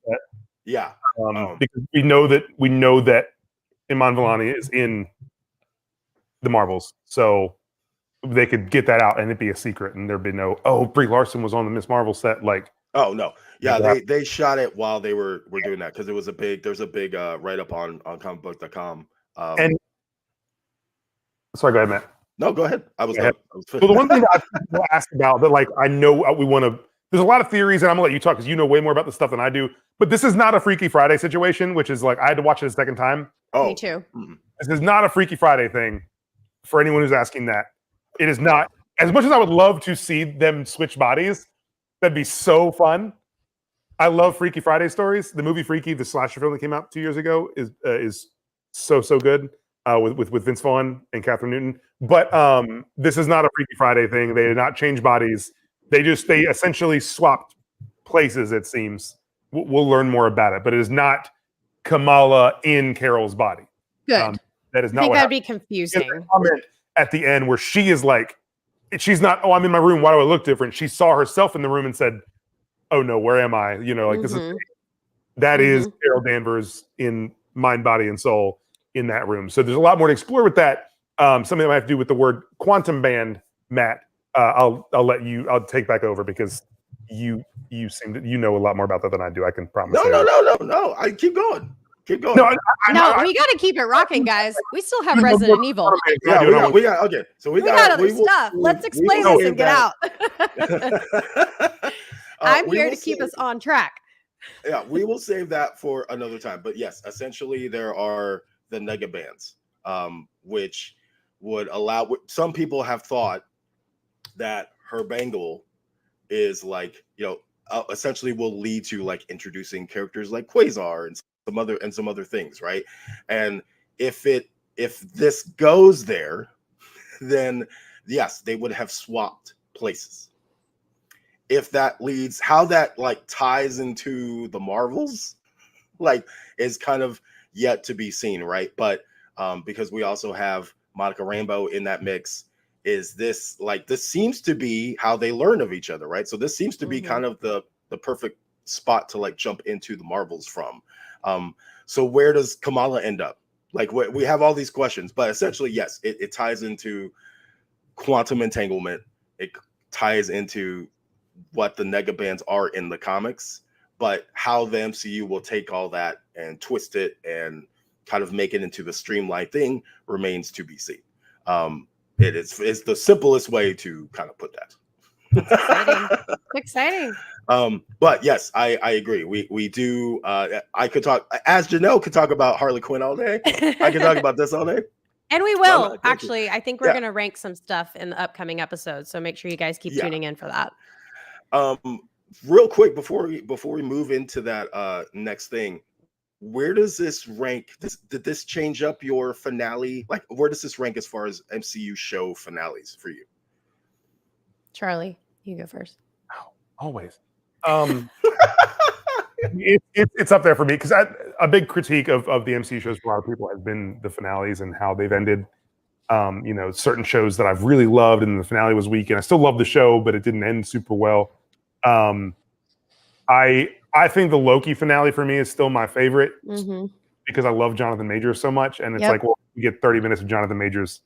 Yeah. Because we know that Iman Vellani is in the Marvels, so they could get that out and it'd be a secret, and there'd be no Brie Larson was on the Miss Marvel set. Oh no, yeah, they shot it while they were doing that because there's a big write up on Comicbook.com. And sorry, go ahead, Matt. No, go ahead. I was so the one thing that I asked about that I know we want to. There's a lot of theories, and I'm gonna let you talk because you know way more about the stuff than I do. But this is not a Freaky Friday situation, which is I had to watch it a second time. Me too. This is not a Freaky Friday thing for anyone who's asking that. It is not. As much as I would love to see them switch bodies, that'd be so fun. I love Freaky Friday stories. The movie Freaky, the slasher film that came out 2 years ago, is so good with Vince Vaughn and Catherine Newton. But this is not a Freaky Friday thing. They did not change bodies. They essentially swapped places, it seems. We'll learn more about it, but it is not Kamala in Carol's body. Good. That is not. I think what that'd happened. be confusing. Comment at the end where she is she's not. Oh, I'm in my room. Why do I look different? She saw herself in the room and said, "Oh no, where am I?" This is is Carol Danvers in mind, body, and soul in that room. So there's a lot more to explore with that. Something that might have to do with the word quantum band, Matt. I'll take back over because you seem to know a lot more about that than I do. I can promise. No. I keep going. No, we got to keep it rocking, guys. We still have Resident Evil. Yeah, we got. Okay, so we got other stuff. Let's explain this and get out. I'm here to keep us on track. Yeah, we will save that for another time. But yes, essentially there are the nega bands, which would allow. Some people have thought that her bangle is like, essentially will lead to like introducing characters like Quasar and some other things, right? And if this goes there, then yes, they would have swapped places. If that leads, how that like ties into the Marvels, like is kind of yet to be seen, right? But because we also have Monica Rambeau in that mix, is this seems to be how they learn of each other, right? So this seems to be kind of the perfect spot to like jump into the Marvels from. So where does Kamala end up? Like we have all these questions, but essentially, yes, it ties into quantum entanglement. It ties into what the negabands are in the comics, but how the MCU will take all that and twist it and kind of make it into the streamlined thing remains to be seen. It's the simplest way to kind of put that. That's exciting. Exciting. But yes, I agree. We do. I could talk, as Janelle could talk about Harley Quinn all day. I could talk about this all day. And we will actually. I think we're going to rank some stuff in the upcoming episodes. So make sure you guys keep tuning in for that. Real quick before we move into that next thing, where does this rank? Did this change up your finale? Like, where does this rank as far as MCU show finales for you? Charlie, you go first. Oh, always. It's up there for me because a big critique of the MCU shows for a lot of people has been the finales and how they've ended. Certain shows that I've really loved and the finale was weak, and I still love the show, but it didn't end super well. I think the Loki finale for me is still my favorite because I love Jonathan Majors so much, and it's like, well, you get 30 minutes of Jonathan Majors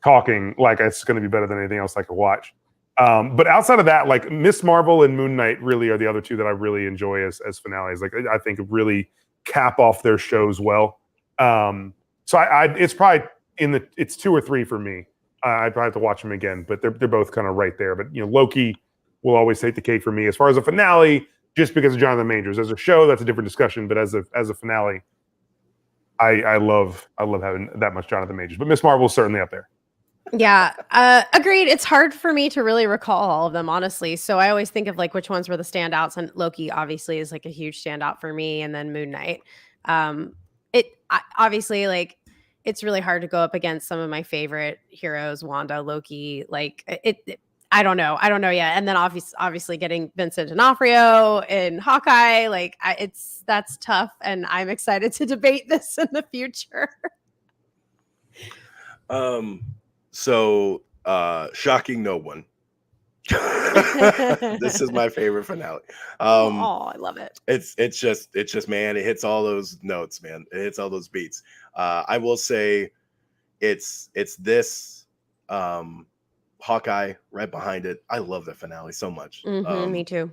talking, like it's going to be better than anything else I could watch. But outside of that, like Miss Marvel and Moon Knight really are the other two that I really enjoy as finales. Like I think really cap off their shows well. So it's probably it's 2 or 3 for me. I'd probably have to watch them again, but they're both kind of right there. But Loki will always take the cake for me as far as a finale, just because of Jonathan Majors. As a show, that's a different discussion. But as a finale, I love having that much Jonathan Majors. But Miss Marvel is certainly up there. Yeah, agreed. It's hard for me to really recall all of them, honestly. So I always think of like which ones were the standouts, and Loki obviously is like a huge standout for me, and then Moon Knight. Obviously like it's really hard to go up against some of my favorite heroes, Wanda, Loki. Like I don't know yet. And then obviously getting Vincent D'Onofrio in Hawkeye, like that's tough, and I'm excited to debate this in the future. So shocking no one. This is my favorite finale. I love it. It's just man, it hits all those notes, man. It hits all those beats. I will say it's this Hawkeye right behind it. I love the finale so much. Me too.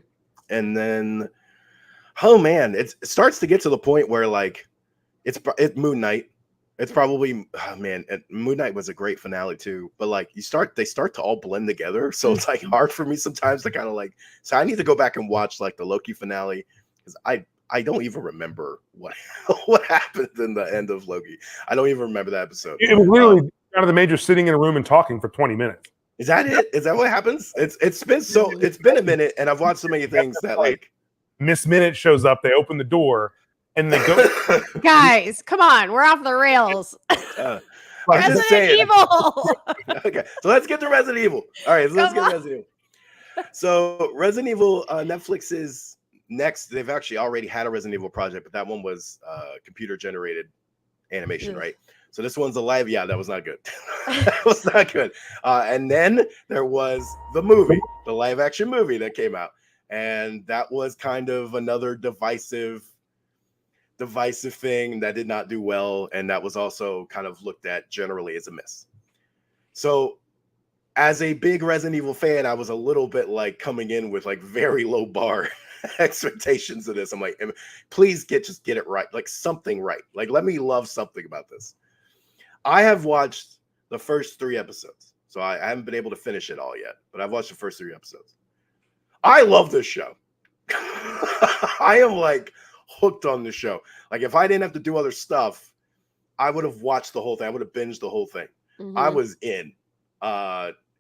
And then oh man, it starts to get to the point where like it's Moon Knight. It's probably Moon Knight was a great finale too, but like they start to all blend together, so it's like hard for me sometimes to kind of like. So I need to go back and watch like the Loki finale because I don't even remember what happened in the end of Loki. I don't even remember that episode. It was literally Jonathan Majors sitting in a room and talking for 20 minutes. Is that it? Is that what happens? It's been a minute, and I've watched so many things that like Miss Minute shows up. They open the door. And they go, guys, come on, we're off the rails. Resident Evil. Okay, so let's get to Resident Evil. All right, let's get to Resident Evil. So Resident Evil, Netflix is next. They've actually already had a Resident Evil project, but that one was computer generated animation, right? So this one's a live. Yeah, that was not good. That was not good. And then there was the movie, the live action movie that came out, and that was kind of another divisive thing that did not do well, and that was also kind of looked at generally as a miss. So as a big Resident Evil fan, I was a little bit like coming in with like very low bar expectations of this. I'm like, please just get it right, like something right, like let me love something about this. I have watched the first 3 episodes, so I haven't been able to finish it all yet, but I've watched the first 3 episodes. I love this show. I am like hooked on the show. Like if I didn't have to do other stuff, I would have watched the whole thing. I would have binged the whole thing. I was in.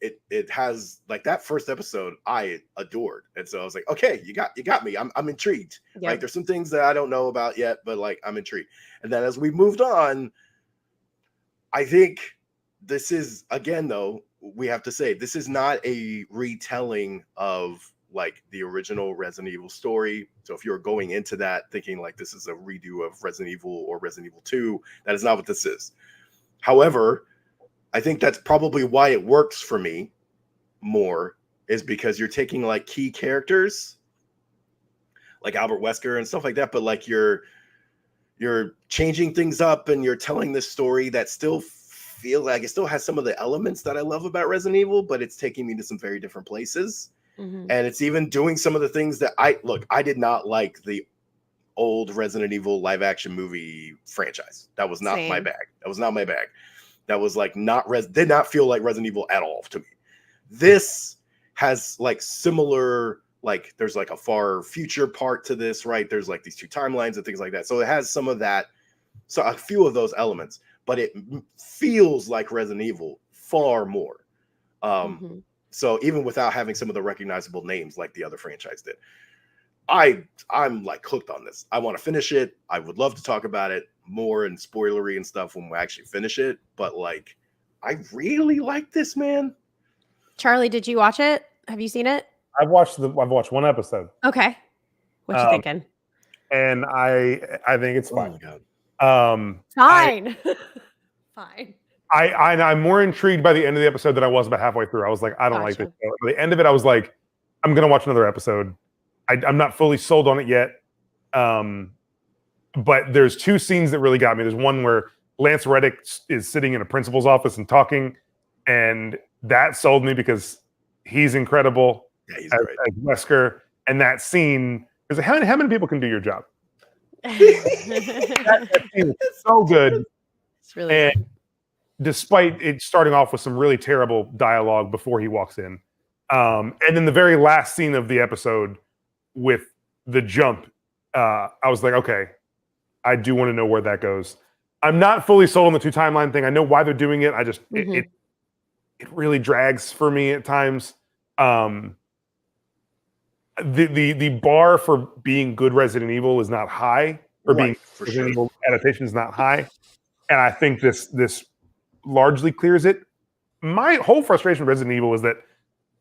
it has like that first episode I adored, and so I was like, okay, you got me. I'm intrigued. Yep. Like there's some things that I don't know about yet, but like I'm intrigued. And then as we moved on, I think this is, again though, we have to say this is not a retelling of like the original Resident Evil story. So if you're going into that thinking like this is a redo of Resident Evil or Resident Evil 2, that is not what this is. However, I think that's probably why it works for me more, is because you're taking like key characters like Albert Wesker and stuff like that, but like you're changing things up and you're telling this story that still feel like it still has some of the elements that I love about Resident Evil, but it's taking me to some very different places. Mhm. And it's even doing some of the things that I did not like the old Resident Evil live action movie franchise. That was not my Same. bag. That was not my bag. That was like did not feel like Resident Evil at all to me. This has like similar, like there's like a far future part to this, right? There's like these two timelines and things like that. So it has some of that, so a few of those elements, but it feels like Resident Evil far more. Mhm. So even without having some of the recognizable names like the other franchise did, I'm like hooked on this. I want to finish it. I would love to talk about it more and spoilery and stuff when we actually finish it. But like, I really like this, man. Charlie, did you watch it? Have you seen it? I've watched one episode, Okay. What you thinking? and I think it's Oh fine. my god. Fine. Fine. I'm more intrigued by the end of the episode than I was about halfway through. I was like, I don't like this. Gotcha. By the end of it, I was like, I'm gonna watch another episode. I'm not fully sold on it yet. But there's two scenes that really got me. There's one where Lance Reddick is sitting in a principal's office and talking, and that sold me because he's incredible. Yeah, he's as great. Wesker. And that scene is how many people can do your job? It's That scene is so good. really And good. despite it starting off with some really terrible dialogue before he walks in, and then the very last scene of the episode with the jump, I was like, okay, I do want to know where that goes. I'm not fully sold on the two timeline thing. I know why they're doing it. I just it really drags for me at times. The bar for being good Resident Evil is not high, or Right, being for Resident sure. Evil adaptation is not high, and I think this largely clears it. My whole frustration with Resident Evil is that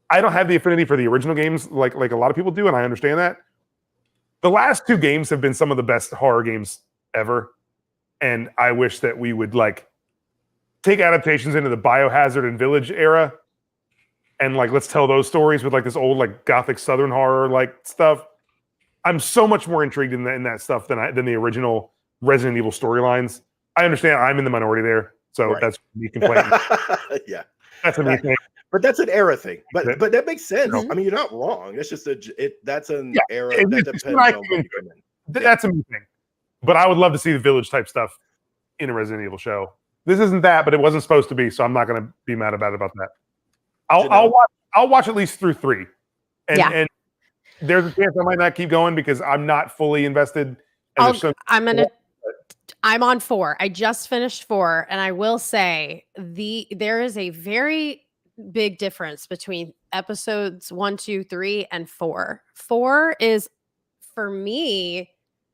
I don't have the affinity for the original games like a lot of people do, and I understand that. The last two games have been some of the best horror games ever, and I wish that we would like take adaptations into the Biohazard and Village era, and like let's tell those stories with like this old like gothic southern horror like stuff. I'm so much more intrigued in that stuff than the original Resident Evil storylines. I understand I'm in the minority there, so Right. that's me complaining. Yeah, That's a me thing. but that's an era thing. But that makes sense. Mhm. I mean, you're not wrong. It's just that's an Yeah, era it- that it's depends what I on came when you into. come in. That's a me thing. But I would love to see the Village type stuff in a Resident Evil show. This isn't that, but it wasn't supposed to be, so I'm not going to be mad about that. I'll watch at least through 3, and there's a chance I might not keep going because I'm not fully invested. And I'm on 4. I just finished 4, and I will say there is a very big difference between episodes 1, 2, 3, and 4. 4 is, for me,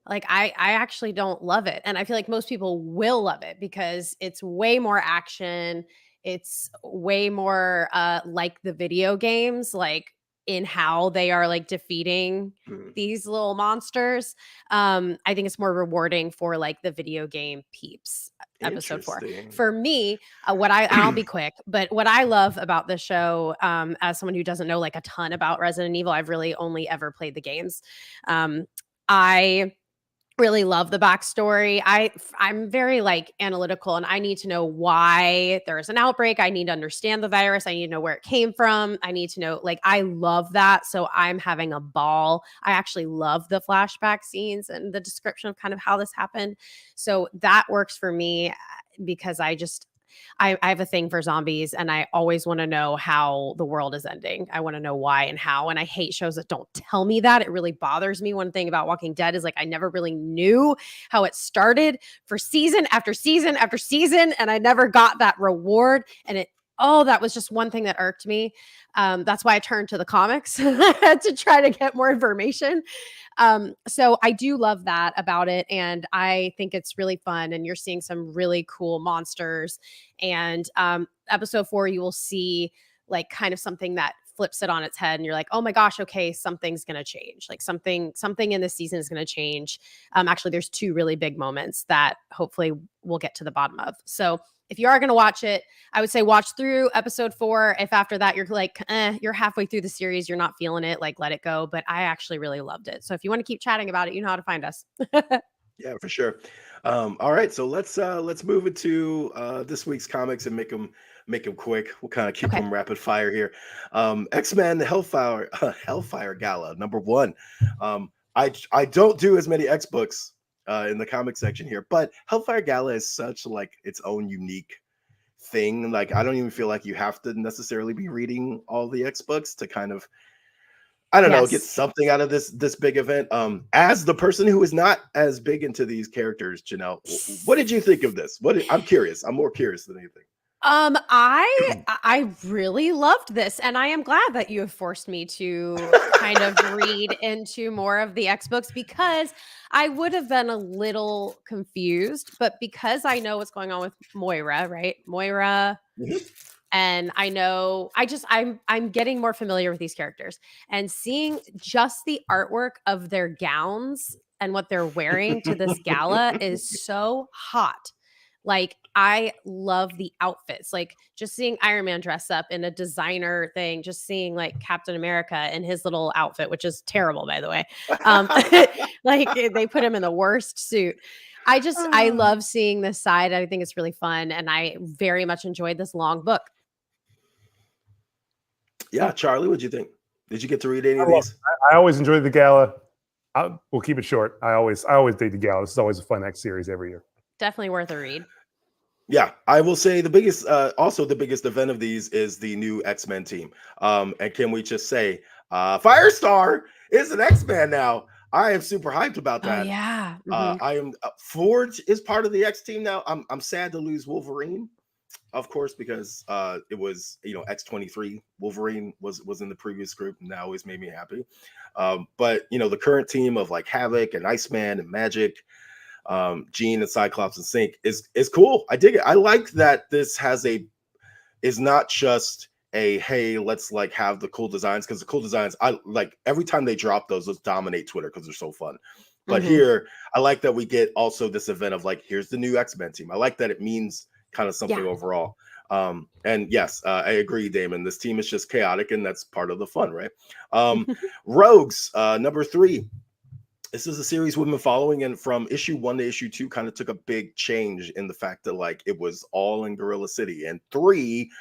like I actually don't love it, and I feel like most people will love it because it's way more action. It's way more like the video games, like in how they are like defeating Mhm. these little monsters. I think it's more rewarding for like the video game peeps. Episode 4 Interesting. for me, I'll be quick, but what I love about the show, as someone who doesn't know like a ton about Resident Evil, I've really only ever played the games. I really love the backstory. I'm very like analytical, and I need to know why there is an outbreak. I need to understand the virus. I need to know where it came from. I need to know, like, I love that. So I'm having a ball. I actually love the flashback scenes and the description of kind of how this happened. So that works for me because I have a thing for zombies, and I always want to know how the world is ending. I want to know why and how. And I hate shows that don't tell me that. It really bothers me. One thing about Walking Dead is like I never really knew how it started for season after season after season, and I never got that reward. And it oh, that was just one thing that irked me. That's why I turned to the comics to try to get more information. So I do love that about it. And I think it's really fun. And you're seeing some really cool monsters. And episode 4, you will see like kind of something that flips it on its head and you're like, oh my gosh, okay, something's going to change. Like something in this season is going to change. Actually, there's 2 really big moments that hopefully we'll get to the bottom of. So if you are going to watch it, I would say watch through episode 4. If after that you're like, you're halfway through the series, you're not feeling it, like let it go. But I actually really loved it. So if you want to keep chatting about it, you know how to find us. Yeah, for sure. All right, so let's move into this week's comics and make them quick. We'll kind of keep Okay. them rapid fire here. X-Men Hellfire Gala #1. I don't do as many X books in the comic section here, but Hellfire Gala is such like its own unique thing. Like I don't even feel like you have to necessarily be reading all the X books to kind of, I don't know, get Yes. something out of this big event. As the person who is not as big into these characters, Janelle, what did you think of this? I'm curious. I'm more curious than anything. I really loved this, and I am glad that you have forced me to kind of read into more of the X books because I would have been a little confused, but because I know what's going on with Moira, right? Moira, Mhm. and I know I'm getting more familiar with these characters and seeing just the artwork of their gowns and what they're wearing to this gala is so hot. Like I love the outfits. Like just seeing Iron Man dress up in a designer thing, just seeing like Captain America in his little outfit, which is terrible by the way. Um like they put him in the worst suit. I love seeing this side. I think it's really fun and I very much enjoyed this long book. Yeah, Charlie, what'd you think? Did you get to read any I of love these? I always enjoy the gala. We'll keep it short. I always dig the gala. This is always a fun X series every year. Definitely worth a read. Yeah, I will say the biggest, also the biggest event of these is the new X-Men team. And can we just say, Firestar is an X-Men now? I am super hyped about Oh that. yeah. I am Forge is part of the X team now. I'm sad to lose Wolverine, of course, because it was X-23 Wolverine was in the previous group, and that always made me happy. But the current team of like Havoc and Iceman and Magic, Jean and Cyclops and Sync is cool. I dig it. I like that this is not just a hey, let's like have the cool designs, because the cool designs, I like every time they drop those dominate Twitter because they're so fun. But here, I like that we get also this event of like, here's the new X-Men team. I like that it means kind of something Yeah. overall. And yes, I agree, Damon. This team is just chaotic, and that's part of the fun, right? Rogues, #3. This is a series we've been following, and from issue 1 to issue 2 kind of took a big change in the fact that like it was all in Gorilla City, and 3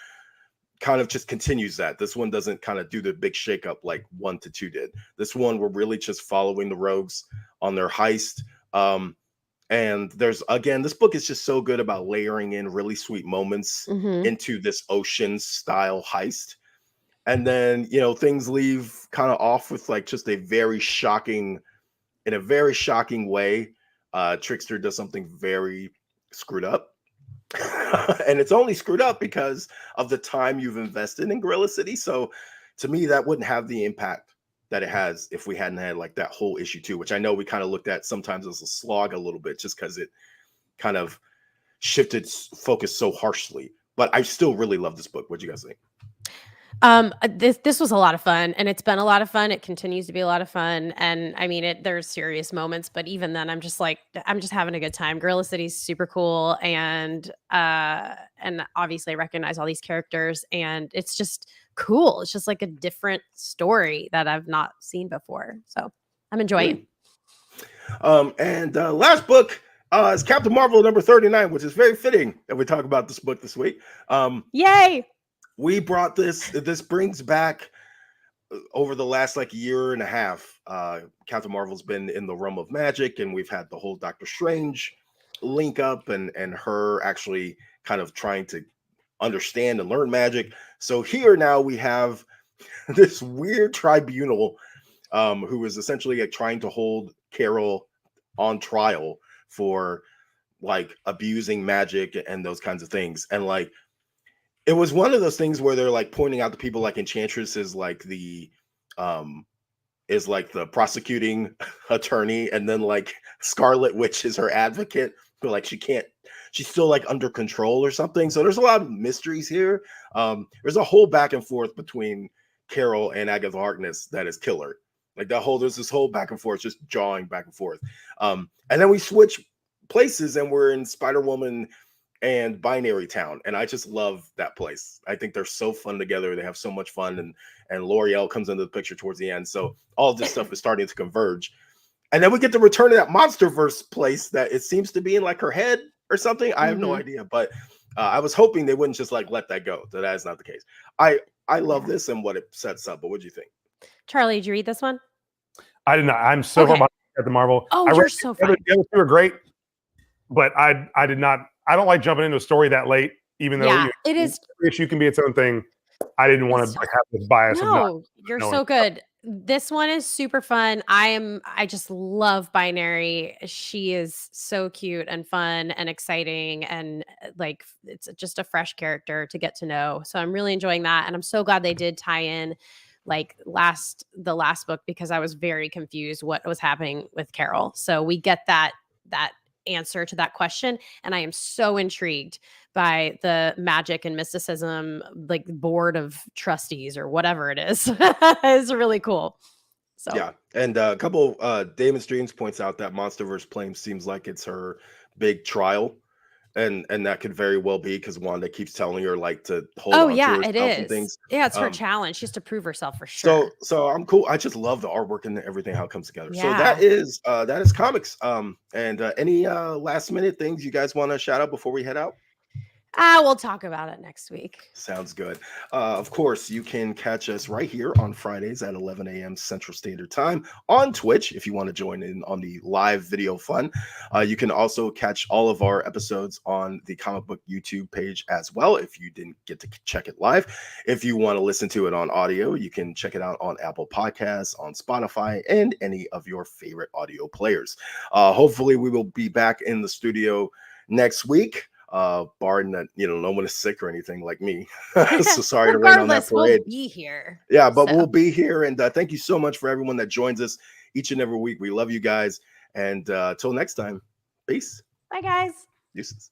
kind of just continues that. This one doesn't kind of do the big shakeup like 1 to 2 did. This one, we're really just following the Rogues on their heist. And there's, again, this book is just so good about layering in really sweet moments into this ocean style heist. And then, things leave kind of off with like just in a very shocking way. Trickster does something very screwed up. And it's only screwed up because of the time you've invested in Gorilla City. So to me, that wouldn't have the impact that it has if we hadn't had like that whole issue 2, which I know we kind of looked at sometimes as a slog a little bit just because it kind of shifted focus so harshly. But I still really love this book. What do you guys think? This was a lot of fun, and it's been a lot of fun. It continues to be a lot of fun, and I mean, there's serious moments, but even then, I'm just having a good time. Gorilla City's super cool, and obviously, I recognize all these characters, and it's just cool. It's just like a different story that I've not seen before, so I'm enjoying it. And last book is Captain Marvel #39, which is very fitting that we talk about this book this week. Yay! We brought this brings back over the last like year and a half. Captain Marvel's been in the realm of magic, and we've had the whole Doctor Strange link up and her actually kind of trying to understand and learn magic. So here now we have this weird tribunal who is essentially like trying to hold Carol on trial for like abusing magic and those kinds of things. And like, It was one of those things where they're like pointing out the people, like Enchantress is like the prosecuting attorney, and then like Scarlet Witch is her advocate, but like she's still like under control or something. So there's a lot of mysteries here. There's a whole back and forth between Carol and Agatha Harkness that is killer. Like there's this whole back and forth, just jawing back and forth. And then we switch places and we're in Spider-Woman and Binary Town, and I just love that place. I think they're so fun together. They have so much fun, and L'Oreal comes into the picture towards the end. So all this stuff is starting to converge. And then we get the return of that Monsterverse place that it seems to be in like her head or something. I have no idea, but I was hoping they wouldn't just like let that go. That is not the case. I love this and what it sets up. But what do you think? Charlie, did you read this one? I did not. I'm so far behind at the Marvel. Oh, you're so fine. The other two are great, but I did not. I don't like jumping into a story that late, even though it is. Each issue can be its own thing. I didn't want to have this bias. No, you're so good. This one is super fun. I just love Binary. She is so cute and fun and exciting, and like it's just a fresh character to get to know. So I'm really enjoying that, and I'm so glad they did tie in like the last book, because I was very confused what was happening with Carol. So we get that answer to that question, and I am so intrigued by the magic and mysticism like board of trustees or whatever it is. It's really cool. So yeah, and a couple Damon Streams points out that Monsterverse Plane seems like it's her big trial, and that could very well be because Wanda keeps telling her like to hold on to herself it and is. things. Yeah, it's her challenge. She has to prove herself for sure. So I'm cool. I just love the artwork and everything, how it comes together. So Yeah. that is comics. And any last minute things you guys want to shout out before we head out? We'll talk about it next week. Sounds good. Of course, you can catch us right here on Fridays at 11 a.m. Central Standard Time on Twitch if you want to join in on the live video fun. You can also catch all of our episodes on the Comic Book YouTube page as well if you didn't get to check it live. If you want to listen to it on audio, you can check it out on Apple Podcasts, on Spotify, and any of your favorite audio players. Hopefully, we will be back in the studio next week. Barring that, no one is sick or anything like me. So sorry to rain on that parade. We'll be here. Yeah, but we'll be here. And thank you so much for everyone that joins us each and every week. We love you guys. And till next time, peace. Bye, guys. Deuces.